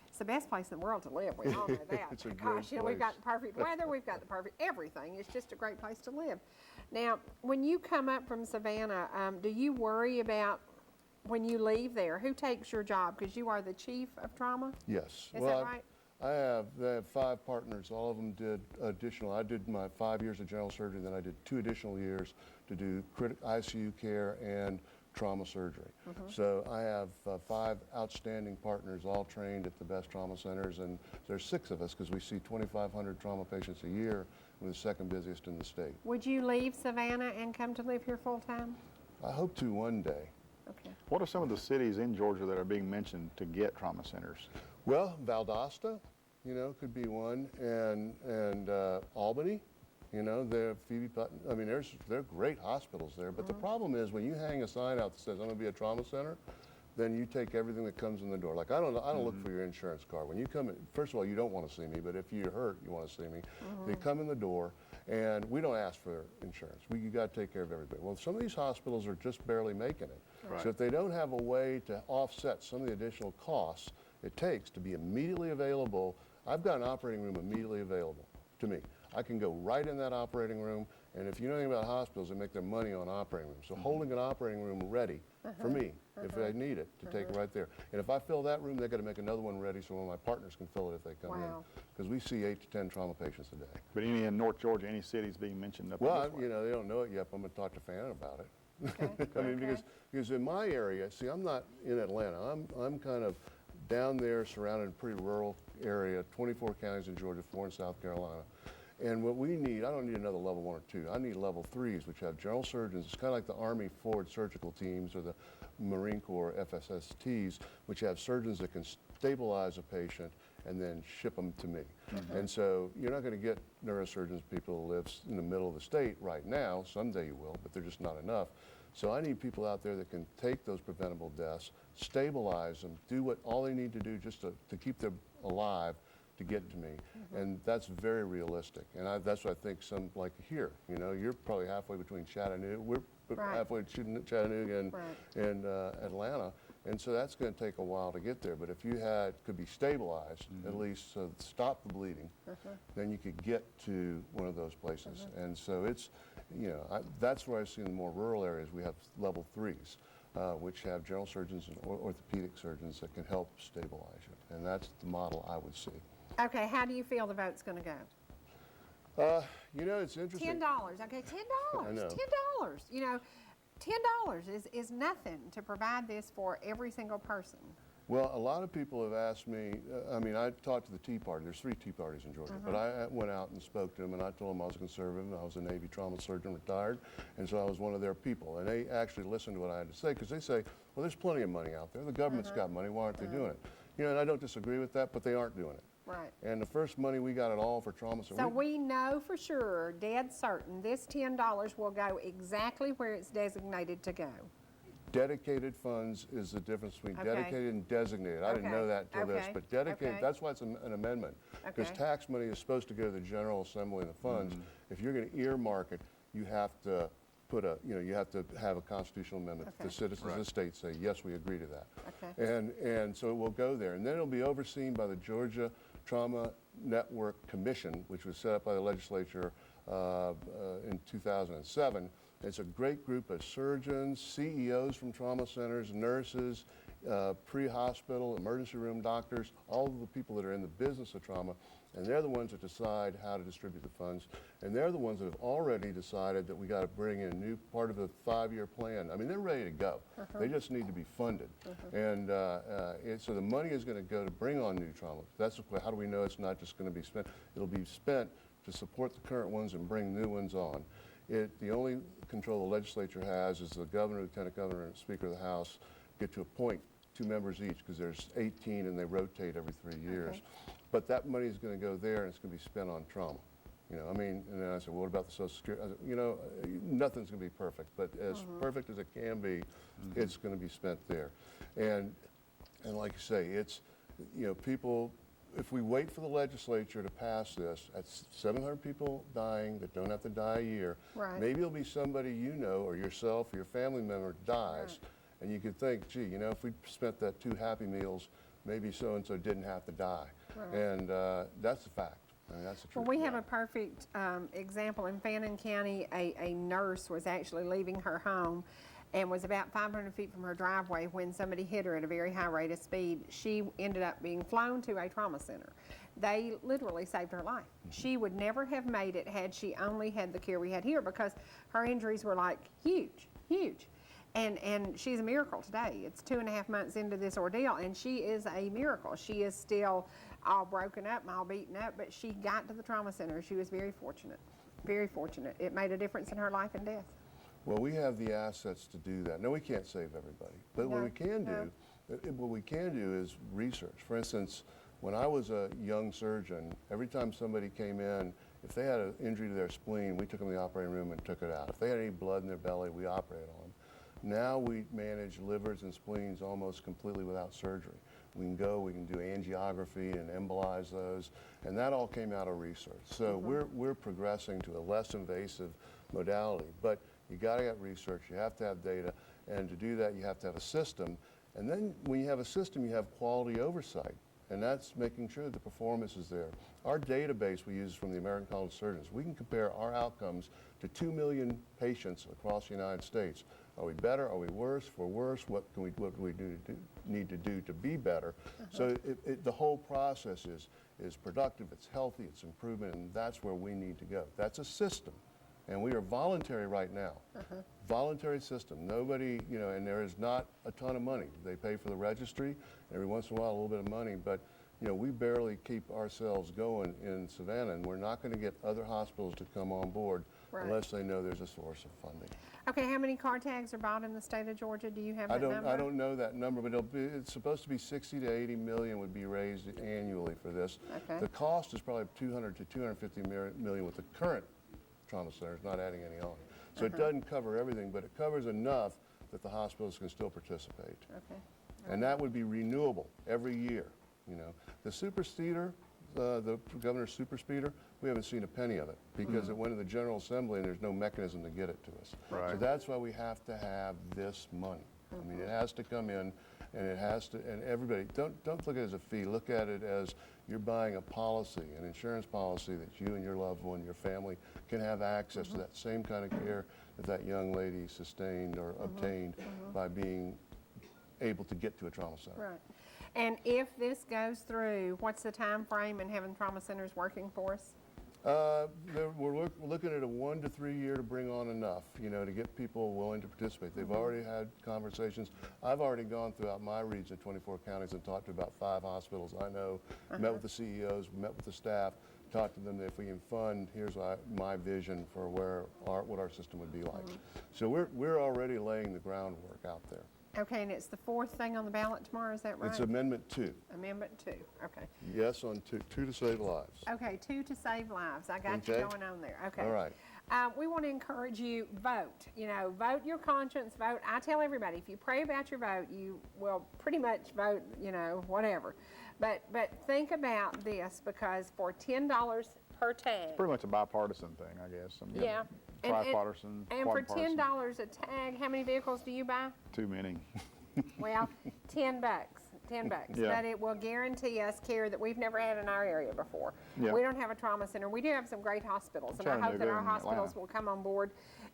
It's the best place in the world to live. We all know that. It's a great Gosh, you know, we've got place. the perfect weather. We've got the perfect everything. It's just a great place to live. Now, when you come up from Savannah, do you worry about when you leave there, who takes your job? Because you are the chief of trauma? Yes. Is Well, that right? I have 5 partners. All of them did additional. I did my 5 years of general surgery, then I did 2 additional years to do ICU care and trauma surgery. So I have 5 outstanding partners, all trained at the best trauma centers, and there's 6 of us because we see 2,500 trauma patients a year. We're the second busiest in the state. Would you leave Savannah and come to live here full time? I hope to one day. Okay. What are some of the cities in Georgia that are being mentioned to get trauma centers? Well, Valdosta, you know, could be one, and Albany, you know, Phoebe Putnam. I mean, there are great hospitals there, but the problem is when you hang a sign out that says I'm going to be a trauma center, then you take everything that comes in the door. Like I don't look for your insurance card. When you come in, first of all, you don't want to see me, but if you're hurt, you want to see me. They come in the door, and we don't ask for insurance. You got to take care of everybody. Well, some of these hospitals are just barely making it. Right. So if they don't have a way to offset some of the additional costs it takes to be immediately available, I've got an operating room immediately available to me. I can go right in that operating room, and if you know anything about hospitals, they make their money on operating rooms. So holding an operating room ready for me, if I need it, to take right there. And if I fill that room, they've got to make another one ready so one of my partners can fill it if they come in. Wow. Because we see 8 to 10 trauma patients a day. But any in North Georgia, any cities being mentioned up Well, this way? you know, they don't know it yet, but I'm going to talk to Fan about it. Okay. I mean, Okay. because in my area, see, I'm not in Atlanta. I'm kind of down there surrounded in a pretty rural area, 24 counties in Georgia, 4 in South Carolina. And what we need, I don't need another level 1 or 2. I need level 3s, which have general surgeons. It's kind of like the Army forward surgical teams or the Marine Corps FSSTs, which have surgeons that can stabilize a patient and then ship them to me. And so you're not going to get neurosurgeons, people who live in the middle of the state right now. Someday you will, but they're just not enough. So I need people out there that can take those preventable deaths, stabilize them, do what all they need to do just to keep them alive to get to me. And that's very realistic. And that's what I think some, like here, you know, you're probably halfway between Chattanooga, we're Right. halfway between Chattanooga and, Right. and Atlanta. And so that's going to take a while to get there. But if you could be stabilized, at least so stop the bleeding, then you could get to one of those places. And so it's, you know, that's where I see in the more rural areas, we have level 3s, which have general surgeons and orthopedic surgeons that can help stabilize you. And that's the model I would see. Okay, how do you feel the vote's going to go? You know, it's interesting. $10. Okay, $10. I know. $10. You know, $10 is nothing to provide this for every single person. Well, a lot of people have asked me, I mean, I talked to the Tea Party. There's 3 Tea Parties in Georgia. But I went out and spoke to them, and I told them I was a conservative. I was a Navy trauma surgeon, retired, and so I was one of their people. And they actually listened to what I had to say, because they say, well, there's plenty of money out there. The government's got money. Why aren't they doing it? You know, and I don't disagree with that, but they aren't doing it. Right. And the first money we got at all for trauma, So we know for sure, dead certain, this $10 will go exactly where it's designated to go. dedicated funds is the difference between Okay. dedicated and designated. I didn't Okay. know that till this, Okay. but dedicated, Okay. that's why it's an amendment. Because Okay. tax money is supposed to go to the General Assembly and the funds. If you're going to earmark it, you have to put you have to have a constitutional amendment. Okay. The citizens of the state say, yes, we agree to that. Okay. And so it will go there. And then it'll be overseen by the Georgia Trauma Network Commission, which was set up by the legislature in 2007. It's a great group of surgeons, CEOs from trauma centers, nurses, pre-hospital, emergency room doctors, all of the people that are in the business of trauma, and they're the ones that decide how to distribute the funds, and they're the ones that have already decided that we got to bring in a new part of the 5-year plan. I mean, they're ready to go. They just need to be funded. And so the money is going to go to bring on new trauma. That's how do we know it's not just going to be spent? It'll be spent to support the current ones and bring new ones on. The only control the legislature has is the governor, lieutenant governor, and speaker of the House get to appoint 2 members each, because there's 18 and they rotate every 3 years. But that money is going to go there, and it's going to be spent on trauma. You know, I mean, and then I said, well, what about the Social Security? I said, you know, nothing's going to be perfect, but as perfect as it can be, it's going to be spent there. And like you say, it's, you know, people, if we wait for the legislature to pass this, that's 700 people dying that don't have to die a year. Right. Maybe it'll be somebody you know, or yourself, or your family member dies, and you could think, gee, you know, if we spent that 2 Happy Meals, maybe so-and-so didn't have to die. Right. And that's a fact. I mean, that's the truth. Well, we have a perfect example in Fannin County. A nurse was actually leaving her home and was about 500 feet from her driveway when somebody hit her at a very high rate of speed. She ended up being flown to a trauma center. They literally saved her life. She would never have made it had she only had the care we had here, because her injuries were like huge, huge. And she's a miracle today. It's 2.5 months into this ordeal, and she is a miracle. She is still all broken up, all beaten up, but she got to the trauma center. She was very fortunate, very fortunate. It made a difference in her life and death. Well, we have the assets to do that. No, we can't save everybody, but what No, we can do is research. For instance, when I was a young surgeon, every time somebody came in, if they had an injury to their spleen, we took them to the operating room and took it out. If they had any blood in their belly, we operated on them. Now we manage livers and spleens almost completely without surgery. We can go, we can do angiography and embolize those, and that all came out of research. So we're progressing to a less invasive modality, but you got to get research, you have to have data, and to do that you have to have a system. And then when you have a system, you have quality oversight, and that's making sure that the performance is there. Our database we use from the American College of Surgeons, we can compare our outcomes to 2 million patients across the United States. Are we better? Are we worse? If we're worse, what do we need to do to be better? So the whole process is productive, it's healthy, it's improvement, and that's where we need to go. That's a system. And we are voluntary right now. Voluntary system. Nobody, you know, and there is not a ton of money. They pay for the registry, every once in a while a little bit of money, but you know, we barely keep ourselves going in Savannah, and we're not going to get other hospitals to come on board unless they know there's a source of funding. Okay, how many car tags are bought in the state of Georgia? Do you have that number? I don't know that number, but it's supposed to be 60 to 80 million would be raised annually for this. Okay. The cost is probably 200 to 250 million with the current trauma centers, not adding any on. So it doesn't cover everything, but it covers enough that the hospitals can still participate. Okay. And that would be renewable every year, you know. The super speeder, the governor's super speeder, we haven't seen a penny of it because it went to the General Assembly and there's no mechanism to get it to us. Right. So that's why we have to have this money. I mean, it has to come in, and it has to, and everybody, don't look at it as a fee, look at it as you're buying a policy, an insurance policy that you and your loved one, your family can have access to that same kind of care that that young lady sustained or obtained by being able to get to a trauma center. Right. And if this goes through, what's the time frame in having trauma centers working for us? We're looking at a 1 to 3 year to bring on enough, you know, to get people willing to participate. They've already had conversations. I've already gone throughout my region, 24 counties, and talked to about 5 hospitals I know, met with the CEOs, met with the staff, talked to them that if we can fund, here's my vision for what our system would be like. So we're already laying the groundwork out there. Okay, and it's the 4th thing on the ballot tomorrow, is that right? It's Amendment 2. Amendment 2, okay. Yes on 2 to save lives. Okay, 2 to save lives. I got you Okay. going on there. Okay. All right. We want to encourage you, vote. You know, vote your conscience, vote. I tell everybody, if you pray about your vote, you will pretty much vote, you know, whatever. But think about this, because for $10 per tag. Pretty much a bipartisan thing, I guess. I mean, Yeah. Tripartisan, And for quadpartisan. $10 a tag, how many vehicles do you buy? Too many. Well, $10. $10. Yeah. But it will guarantee us care that we've never had in our area before. Yeah. We don't have a trauma center. We do have some great hospitals, and I hope that our hospitals will come on board,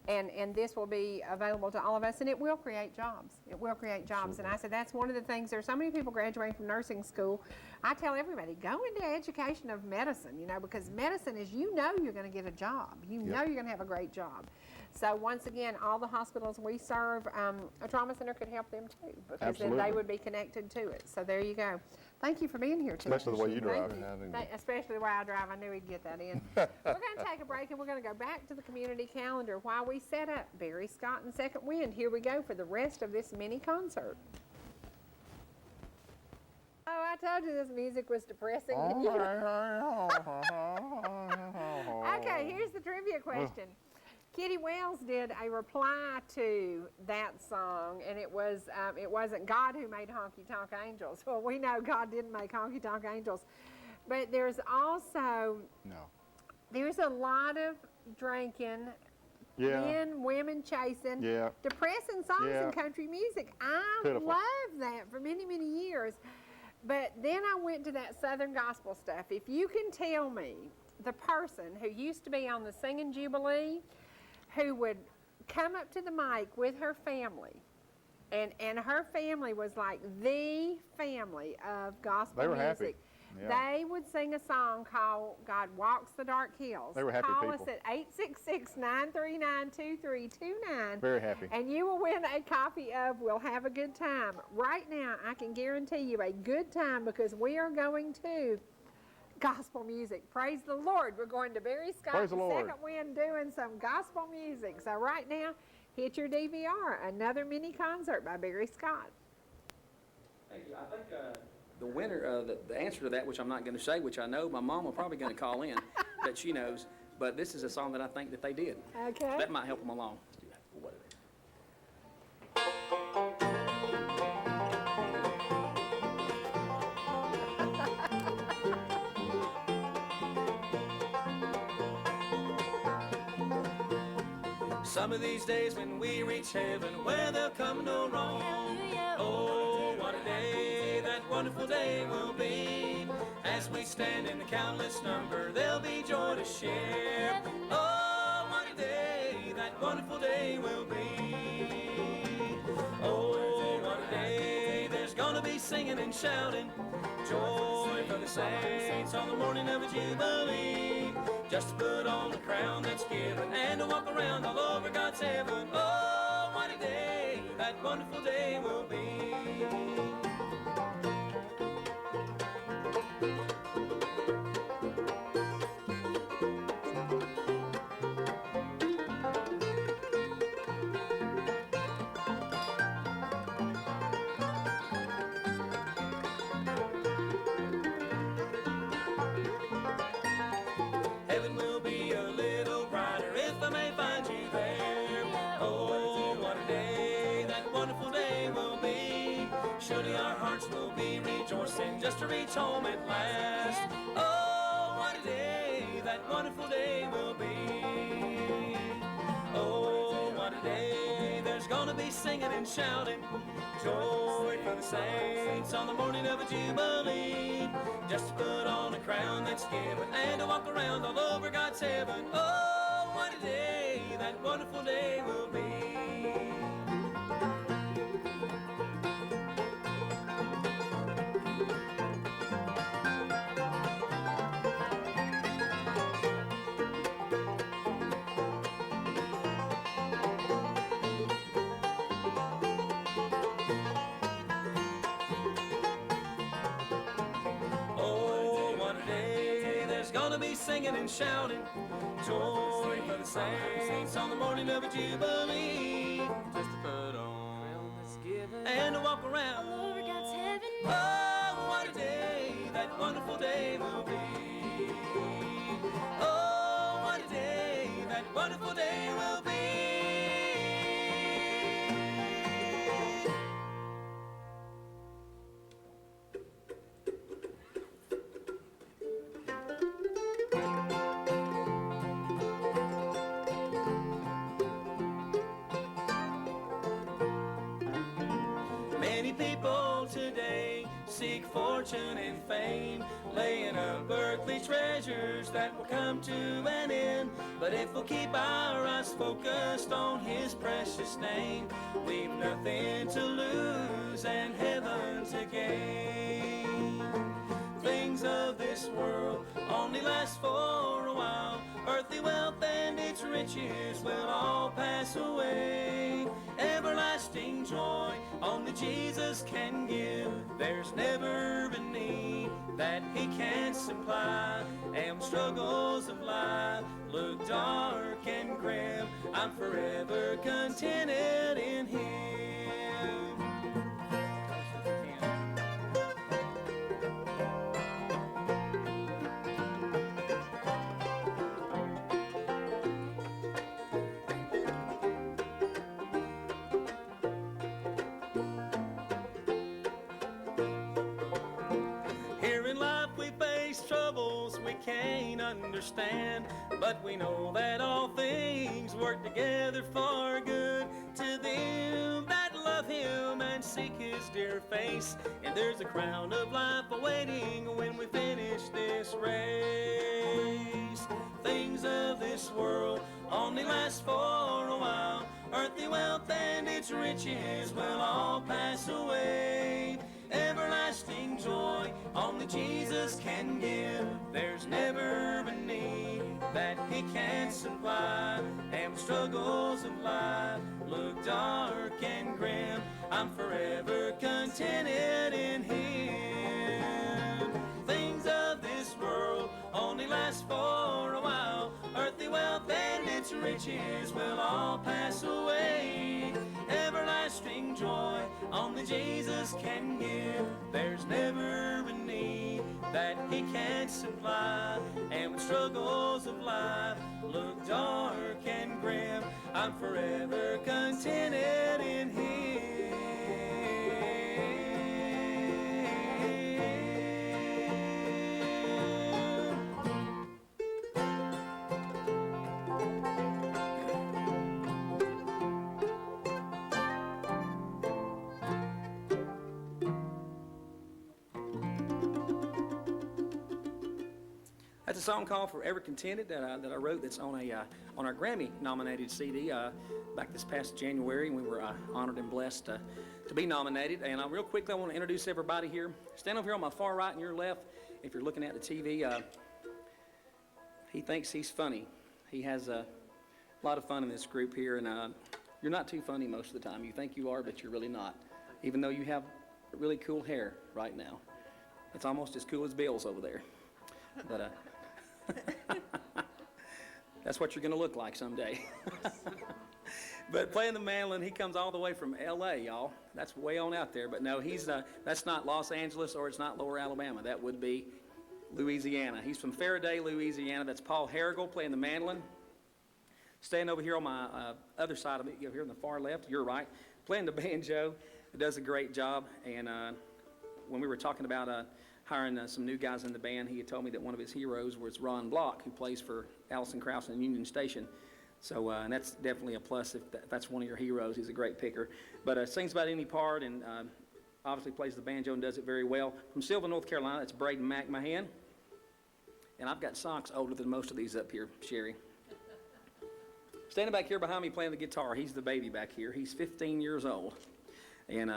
and this will be available to all of us, and it will create jobs. It will create jobs. And I said that's one of the things. There's so many people graduating from nursing school. I tell everybody, go into education of medicine, you know, because medicine is, you know, you're going to get a job. You know you're going to have a great job. So once again, all the hospitals we serve, a trauma center could help them too, because then Absolutely. they would be connected to it. So there you go. Thank you for being here today. Especially the way you Thank drive. you. Having me. Especially the way I drive. I knew he'd get that in. We're going to take a break, and we're going to go back to the community calendar while we set up Barry Scott and Second Wind. Here we go for the rest of this mini concert. Oh, I told you this music was depressing. Oh, Okay, here's the trivia question. Kitty Wells did a reply to that song, and it wasn't God who made Honky Tonk Angels. Well, we know God didn't make Honky Tonk Angels, but there's also No. there's a lot of drinking, Yeah. men, women chasing, Yeah. depressing songs Yeah. in country music. I Pitiful. loved that for many, many years. But then I went to that Southern gospel stuff. If you can tell me the person who used to be on the Singing Jubilee, who would come up to the mic with her family, and her family was like the family of gospel They were happy. music. Yeah. They would sing a song called God Walks the Dark Hills. They were happy Call people. us at 866-939-2329. Very happy. And you will win a copy of We'll Have a Good Time. Right now, I can guarantee you a good time because we are going to gospel music. Praise the Lord. We're going to Barry Scott Praise the and Lord. Second Wind doing some gospel music. So right now, hit your DVR. Another mini concert by Barry Scott. Thank you. I think the winner, the answer to that, which I'm not going to say, which I know my mom will probably going to call in, that she knows, but this is a song that I think that they did. Okay. That might help them along. Let's do that. Whatever. Some of these days when we reach heaven, where there'll come no wrong. Oh, what a day, that wonderful day will be. As we stand in the countless number, there'll be joy to share. Oh, what a day, that wonderful day will be. Oh, what a day, there's gonna be singing and shouting. Joy for the saints on the morning of a jubilee. Just to put on the crown that's given and to walk around all over God's heaven. Oh, what a day, that wonderful day will be. Heaven will be a little brighter if I may find you there. Oh, what a day, that wonderful day will be. Surely our hearts will be rejoicing just to reach home at last. Oh, what a day, that wonderful day will be. Oh, what a day, there's gonna be singing and shouting. Joy for the saints on the morning of a jubilee. Just to put on a crown that's given and to walk around all over God's heaven. Oh, what a day, that wonderful day will be. Oh, what a day, there's gonna be singing and shouting. Joy for the saints on the morning of a jubilee. Just to put on and to walk around. Oh, what a day, that wonderful day will be. Oh, what a day, that wonderful day will be. Many people today seek fortune and fame, laying up earthly treasures that will come to an end. But if we'll keep our eyes focused on His precious name, we've nothing to lose and heaven to gain. Things of this world only last for a while. Earthly wealth and its riches will all pass away. Everlasting joy only Jesus can give. There's never a need that He can't supply. And when struggles of life look dark and grim, I'm forever contented in Him. troubles we can't understand, but we know that all things work together for good to them that love him and seek his dear face. And there's a crown of life awaiting when we finish this race. Things of this world only last for a while. Earthly wealth and its riches will all pass away. Everlasting joy only Jesus can give. There's never a need that he can't supply. And struggles of life look dark and grim, I'm forever contented in him. Things of this world only last for a while. Earthly wealth and its riches will all pass away. Everlasting joy only Jesus can give. There's never a need that he can't supply. And when struggles of life look dark and grim, I'm forever contented in him. That's a song called "Forever Contented" that I wrote. That's on our Grammy-nominated CD back this past January. We were honored and blessed to be nominated. And real quickly, I want to introduce everybody here. Stand over here on my far right and your left. If you're looking at the TV, he thinks he's funny. He has a lot of fun in this group here, and you're not too funny most of the time. You think you are, but you're really not. Even though you have really cool hair right now, it's almost as cool as Bill's over there. But that's what you're going to look like someday. But playing the mandolin, he comes all the way from L.A., y'all. That's way on out there. But no, that's not Los Angeles, or it's not Lower Alabama. That would be Louisiana. He's from Faraday, Louisiana. That's Paul Harrigal playing the mandolin. Staying over here on my other side of it, over here on the far left, you're right, playing the banjo. He does a great job. And when we were talking about hiring some new guys in the band, he had told me that one of his heroes was Ron Block, who plays for Allison Krauss and Union Station. So and that's definitely a plus if that's one of your heroes. He's a great picker. But sings about any part, and obviously plays the banjo and does it very well. From Sylva, North Carolina, that's Braden McMahon. And I've got socks older than most of these up here, Cherie. Standing back here behind me playing the guitar, he's the baby back here. He's 15 years old. And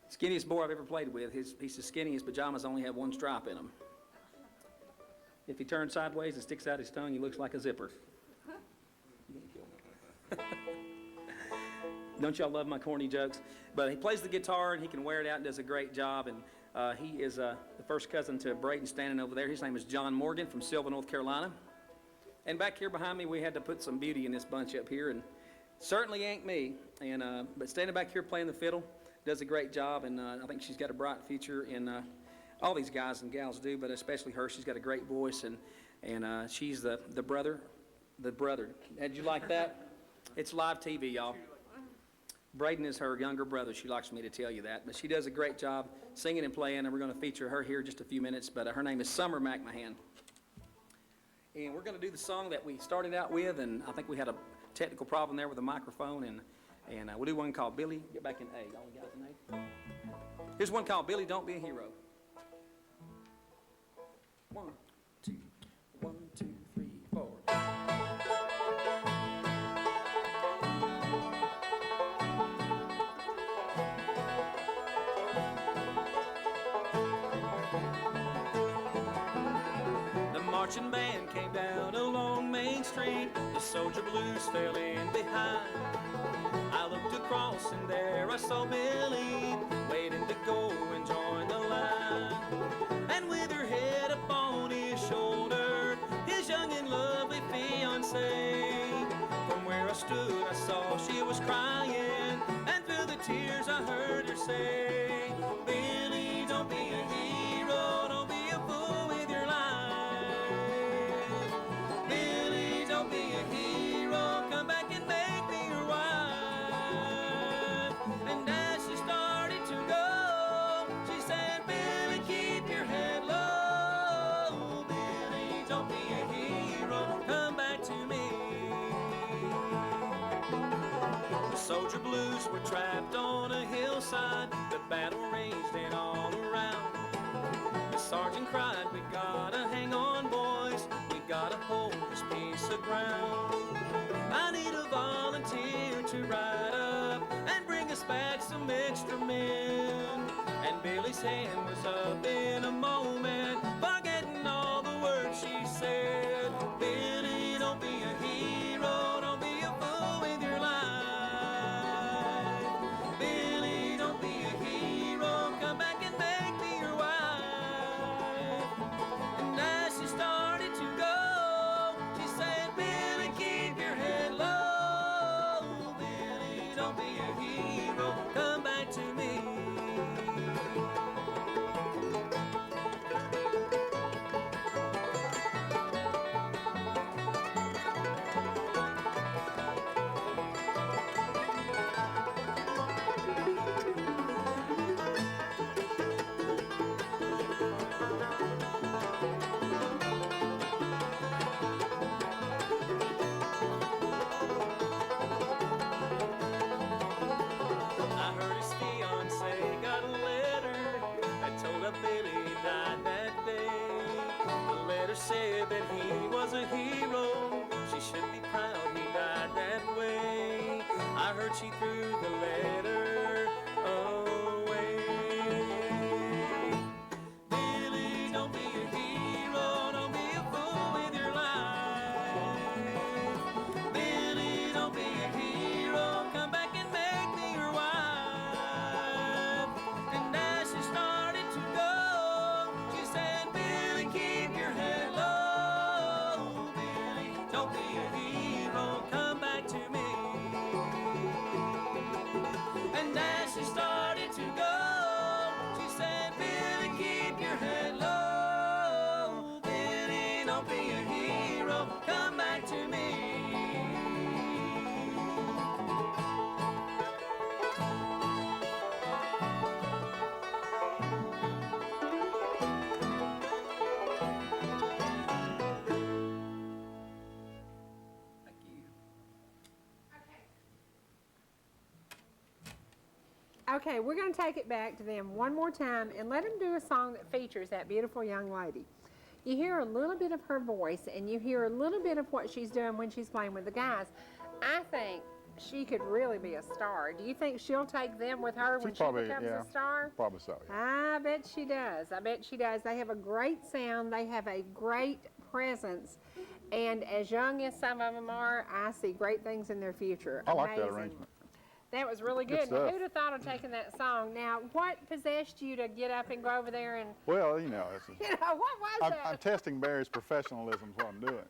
skinniest boy I've ever played with. He's so skinny his pajamas only have one stripe in them. If he turns sideways and sticks out his tongue, he looks like a zipper. Don't y'all love my corny jokes? But he plays the guitar and he can wear it out and does a great job. And he is the first cousin to Braden standing over there. His name is John Morgan from Sylva, North Carolina. And back here behind me, we had to put some beauty in this bunch up here, and certainly ain't me. And but standing back here playing the fiddle, does a great job, and I think she's got a bright future. And all these guys and gals do, but especially her. She's got a great voice, and she's the brother. Did you like that? It's live TV, y'all. Braden is her younger brother. She likes me to tell you that, but she does a great job singing and playing, and we're going to feature her here in just a few minutes. But her name is Summer McMahon, and we're going to do the song that we started out with, and I think we had a technical problem there with the microphone, and we'll do one called Billy. Get back in A. All the guys in A. Here's one called Billy, Don't Be a Hero. 1, 2, 1, 2, 3, 4. The marching band came down along Main Street. The soldier blues fell in behind. I looked across and there I saw Billy waiting to go and join the line. And with her head upon his shoulder, his young and lovely fiancée. From where I stood I saw she was crying, and through the tears I heard her say, Billy, don't be a hero, don't be a fool with your life. Billy, don't be a hero, come back and make me your wife. And as she started to go, she said, Billy, keep your head low. Soldier blues were trapped on a hillside. The battle raged and all around. The sergeant cried, we gotta hang on, boys. We gotta hold this piece of ground. I need a volunteer to ride up and bring us back some extra men. And Billy's hand was up in a moment, forgetting all the words she said. Billy, don't be a hero, don't be a fool with your life. Billy, don't be a hero, come back and make me your wife. And as she started to go, she said, Billy, keep your head low. Billy, don't be a hero, come back to me. I heard his fiancée got a letter that told her Billy died that day. The letter said that he was a hero. She should be proud he died that way. I heard she threw the letter away. Billy, don't be a hero, don't be a fool with your life. Billy, don't be a hero, come back and make me your wife. And as she started to go, she said, Billy, keep your head low. Billy, don't be a hero, come back to me. And as she started to go, she said, Billy, keep your head low. Billy, don't be a hero, come back to me. Thank you. Okay, we're going to take it back to them one more time and let them do a song that features that beautiful young lady. You hear a little bit of her voice and you hear a little bit of what she's doing when she's playing with the guys. I think she could really be a star. Do you think she'll take them with her when she becomes a star? Probably so, yeah. I bet she does. I bet she does. They have a great sound. They have a great presence. And as young as some of them are, I see great things in their future. I like that Amazing. arrangement. That was really Good good. Now, stuff. who'd have thought of taking that song? Now, what possessed you to get up and go over there and, Well, you know, what was I'm that? testing Barry's professionalism is what I'm doing.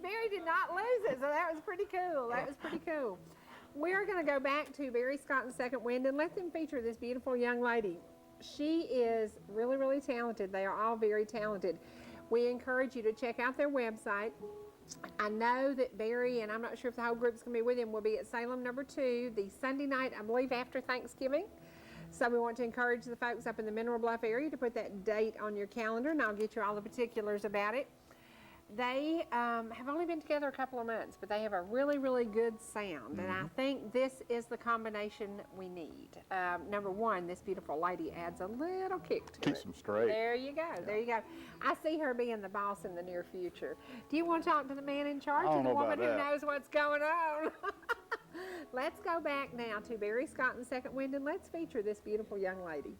Barry did not lose it, so that was pretty cool. That was pretty cool. We're going to go back to Barry Scott and Second Wind and let them feature this beautiful young lady. She is really, really talented. They are all very talented. We encourage you to check out their website. I know that Barry, and I'm not sure if the whole group's going to be with him, will be at Salem number 2 the Sunday night, I believe, after Thanksgiving. So we want to encourage the folks up in the Mineral Bluff area to put that date on your calendar, and I'll get you all the particulars about it. They have only been together a couple of months, but they have a really, really good sound, and I think this is the combination we need. Number one, this beautiful lady adds a little kick to it. Keeps them straight. There you go. There you go. I see her being the boss in the near future. Do you want to talk to the man in charge I don't or the know woman about who that. knows what's going on? Let's go back now to Barry Scott and Second Wind, and let's feature this beautiful young lady.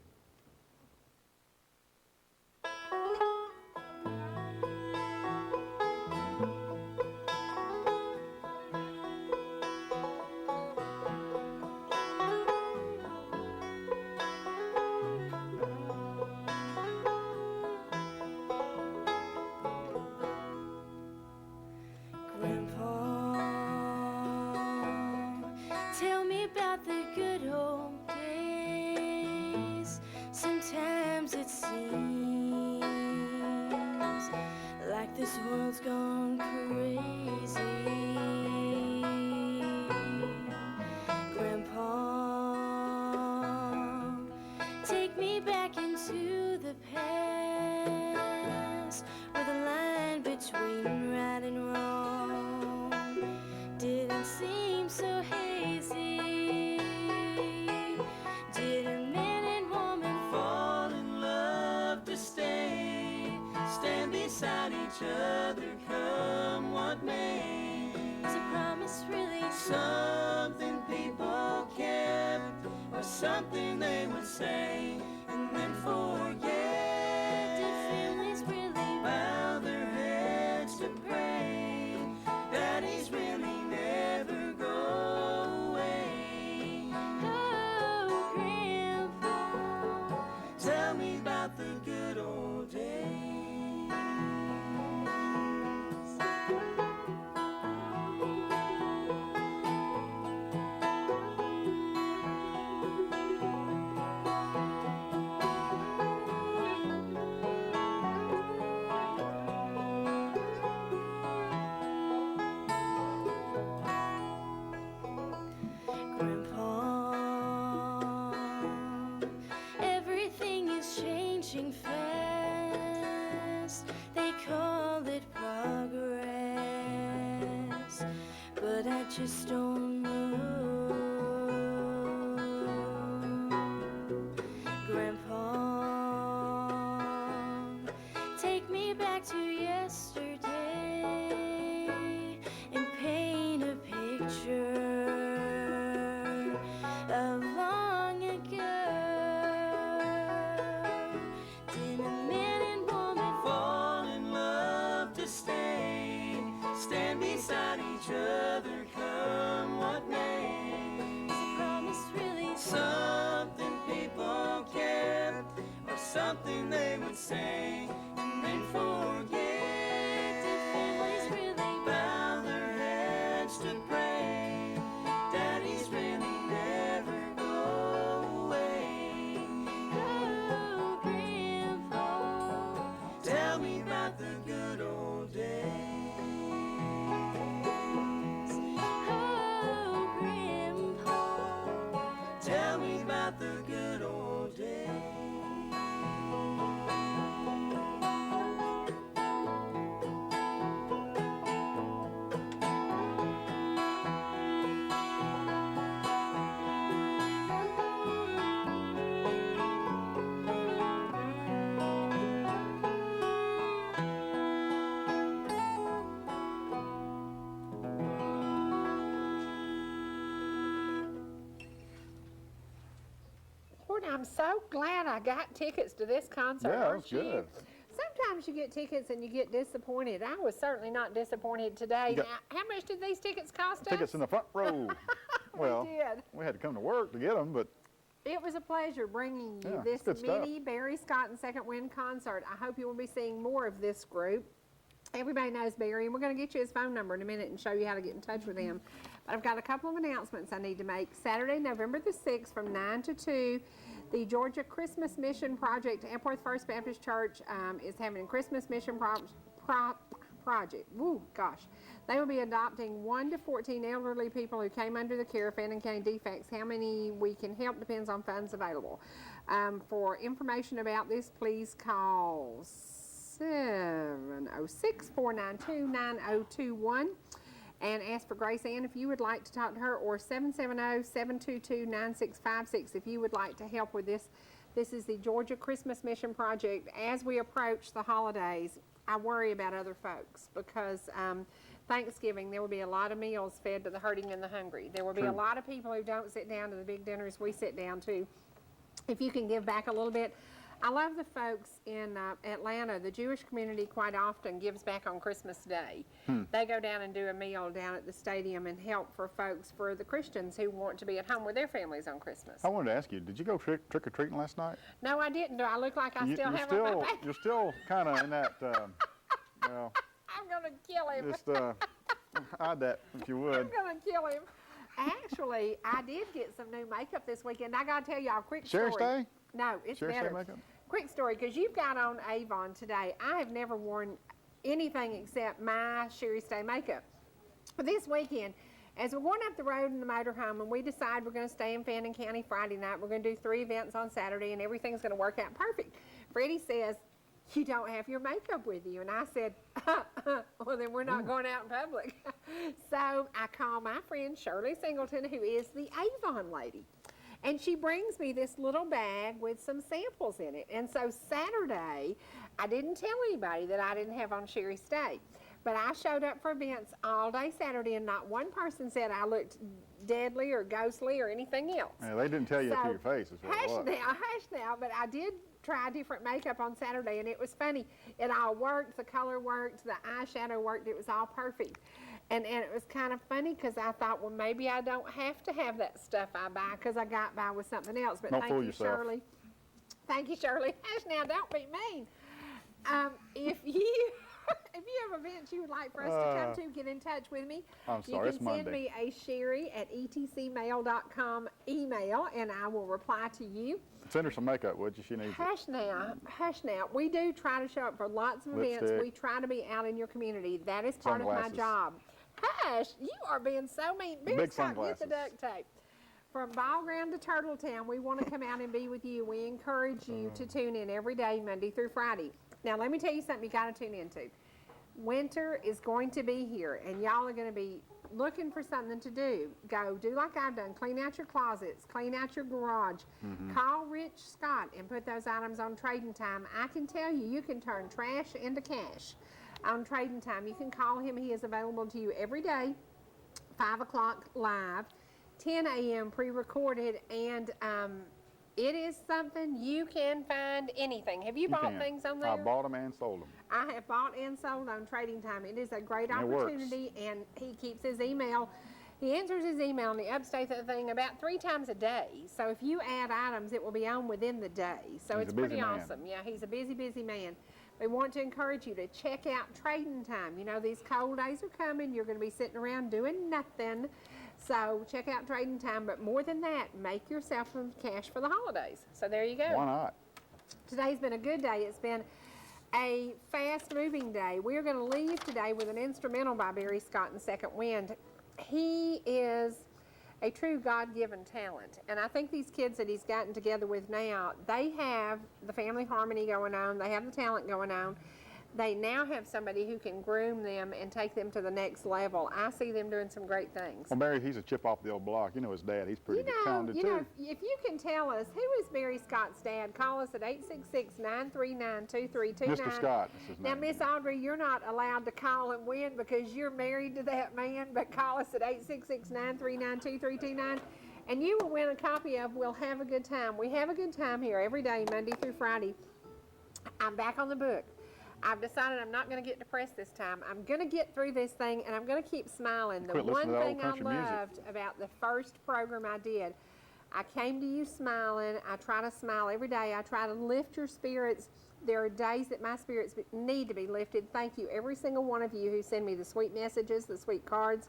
Tell me about the good old days. Sometimes it seems like this world's gone crazy. Grandpa, take me back into the past, where the line between right and wrong didn't seem so hazy. stand beside each other, come what may. Is a promise really Something people kept, or something they would say, and then forget. Did families really Bow their heads to pray. Daddies really never go away. Oh, Grandpa? Tell me about the good old days. Grandpa, everything is changing fast. They call it progress, but I just don't know. Grandpa, take me back to yesterday and paint a picture of long ago. Did a man and woman Fall in love to stay, stand beside each other, come what may. Is a promise really Something people kept, or something they would say, and then forget. Did families really Bow their heads to pray. Daddies really never go away. Oh, Grandpa? Tell me about the good old days. Oh, Grandpa? Tell me about the good old days. Lord, I'm so glad I got tickets to this concert. Yeah, aren't that's good. you? Sometimes you get tickets and you get disappointed. I was certainly not disappointed today. You got- Now, how much did these tickets cost Tickets us? in the front row. Well, did. we had to come to work to get them, but It was a pleasure bringing you Yeah, this it's good stuff. mini Barry Scott and Second Wind concert. I hope you will be seeing more of this group. Everybody knows Barry, and we're going to get you his phone number in a minute and show you how to get in touch with him. But I've got a couple of announcements I need to make. Saturday, November the 6th from 9 to 2, the Georgia Christmas Mission Project, Airport First Baptist Church is having a Christmas Mission project. Woo, gosh. They will be adopting 1 to 14 elderly people who came under the care of Fannin County defects. How many we can help depends on funds available. For information about this, please call 706-492-9021 and ask for Grace Ann if you would like to talk to her, or 770-722-9656 if you would like to help with this. This is the Georgia Christmas Mission Project. As we approach the holidays, I worry about other folks because Thanksgiving, there will be a lot of meals fed to the hurting and the hungry. There will be a lot of people who don't sit down to the big dinners we sit down to. If you can give back a little bit. I love the folks in Atlanta. The Jewish community quite often gives back on Christmas Day. They go down and do a meal down at the stadium and help for folks, for the Christians who want to be at home with their families on Christmas. I wanted to ask you, did you go trick-or-treating last night? No, I didn't. Do I look like I still have you're my back? You're still kind of in that, well, I'm going to kill him. just hide that if you would. I'm going to kill him. Actually, I did get some new makeup this weekend. I got to tell y'all a quick story. Sherry's Day? No, it's Sherry's Day better. makeup? Quick story, because you've got on Avon today. I have never worn anything except my Cherie Stay makeup. But this weekend, as we're going up the road in the motorhome and we decide we're going to stay in Fannin County Friday night, we're going to do 3 events on Saturday and everything's going to work out perfect. Freddie says, you don't have your makeup with you. And I said, well, then we're not going out in public. So I call my friend Shirley Singleton, who is the Avon lady. And she brings me this little bag with some samples in it. And so Saturday, I didn't tell anybody that I didn't have on Cherie Stay. But I showed up for events all day Saturday, and not one person said I looked deadly or ghostly or anything else. Yeah, they didn't tell you to So, your face is what it hush was. now, but I did try different makeup on Saturday, and it was funny. It all worked, the color worked, the eyeshadow worked, it was all perfect. And it was kind of funny because I thought, well, maybe I don't have to have that stuff I buy because I got by with something else. But Don't thank fool you, yourself. Shirley. Thank you, Shirley. Hush now, don't be mean. If you if you have events you would like for us to come to, get in touch with me. I'm sorry, You it's can send Monday. me a Cherie@etcmail.com email, and I will reply to you. Send her some makeup, would you? She needs it. Hush now. We do try to show up for lots of events. Lipstick. We try to be out in your community. That is part of my Sunglasses. job. Hush, you are being so mean. Big Big Scott, get the sunglasses. duct tape. From Ball Ground to Turtletown, we want to come out and be with you. We encourage you to tune in every day, Monday through Friday. Now, let me tell you something you got to tune into. Winter is going to be here, and y'all are going to be looking for something to do. Go do like I've done. Clean out your closets. Clean out your garage. Call Rich Scott and put those items on Trading Time. I can tell you, you can turn trash into cash on Trading Time. You can call him. He is available to you every day, 5 o'clock live, 10 a.m. pre-recorded, and it is something you can find anything. Have you You bought can. things on there? I bought them and sold them. I have bought and sold on Trading Time. It is a great And it works. opportunity, and he keeps his email. He answers his email and he updates that thing about 3 times a day. So if you add items, it will be on within the day. So He's it's a busy pretty man. awesome. Yeah, he's a busy, busy man. We want to encourage you to check out Trading Time. You know, these cold days are coming. You're going to be sitting around doing nothing. So check out Trading Time. But more than that, make yourself some cash for the holidays. So there you go. Why not? Today's been a good day. It's been a fast-moving day. We're going to leave today with an instrumental by Barry Scott and Second Wind. He is a true God-given talent, and I think these kids that he's gotten together with now, they have the family harmony going on. They have the talent going on. They now have somebody who can groom them and take them to the next level. I see them doing some great things. Well, Barry, he's a chip off the old block. You know his dad. He's pretty talented too. If you can tell us, who is Barry Scott's dad, call us at 866-939-2329. Mr. Scott is his Now, name. Miss Audrey, you're not allowed to call and win because you're married to that man, but call us at 866-939-2329, and you will win a copy of We'll Have a Good Time. We have a good time here every day, Monday through Friday. I'm back on the book. I've decided I'm not going to get depressed this time. I'm going to get through this thing, and I'm going to keep smiling. The Quit one listening to that old thing I country music. loved about the first program I did, I came to you smiling. I try to smile every day. I try to lift your spirits. There are days that my spirits need to be lifted. Thank you, every single one of you who send me the sweet messages, the sweet cards.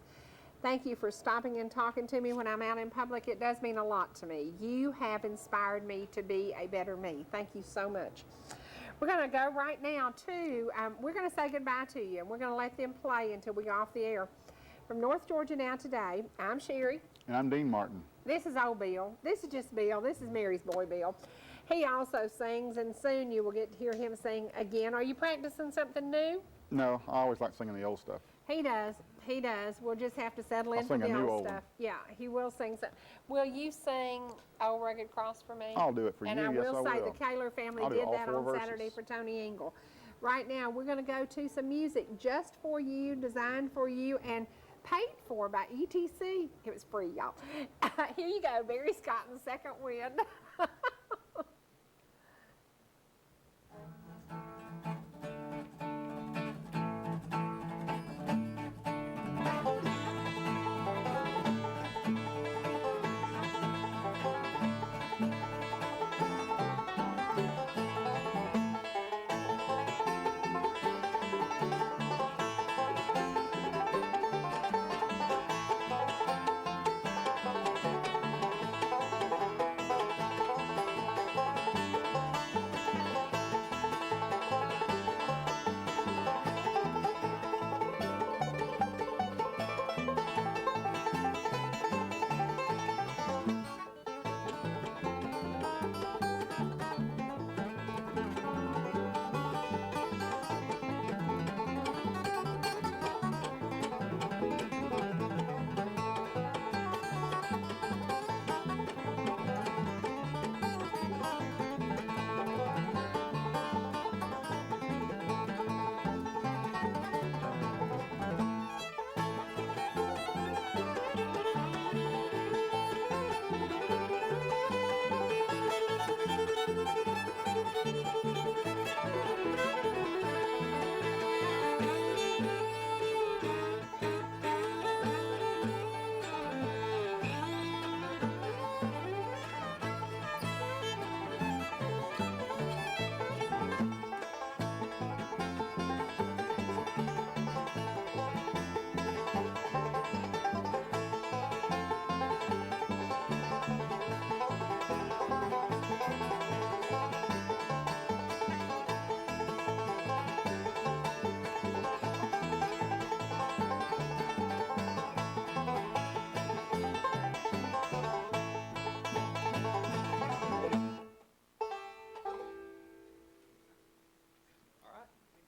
Thank you for stopping and talking to me when I'm out in public. It does mean a lot to me. You have inspired me to be a better me. Thank you so much. We're going to go right now to, we're going to say goodbye to you, and we're going to let them play until we go off the air. From North Georgia Now Today, I'm Cherie. And I'm Dean Martin. This is old Bill. This is just Bill. This is Mary's boy, Bill. He also sings, and soon you will get to hear him sing again. Are you practicing something new? No, I always like singing the old stuff. He does. He does. We'll just have to settle in I'll for sing the a new old old stuff. one. Yeah, he will sing some. Will you sing "Old Rugged Cross" for me? I'll do it for And you. I Yes, will I say will. the Kaler family I'll do did all that 4 on verses. Saturday for Tony Engel. Right now, we're going to go to some music just for you, designed for you, and paid for by ETC. It was free, y'all. Here you go, Barry Scott and Second Wind.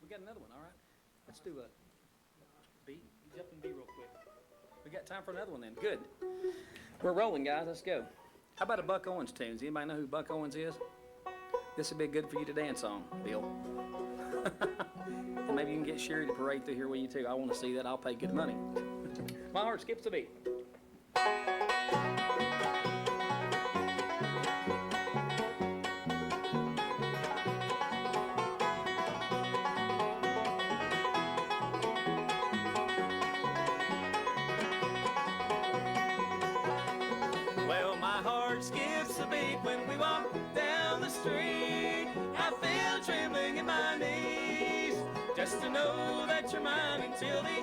We got another one, all right. Let's do a B. You jump in B real quick. We got time for another one then. Good. We're rolling, guys. Let's go. How about a Buck Owens tune? Does anybody know who Buck Owens is? This would be good for you to dance on, Bill. And maybe you can get Cherie to parade through here with you too. I want to see that. I'll pay good money. My heart skips a beat. Well, my heart skips a beat when we walk down the street. I feel trembling in my knees just to know that you're mine until the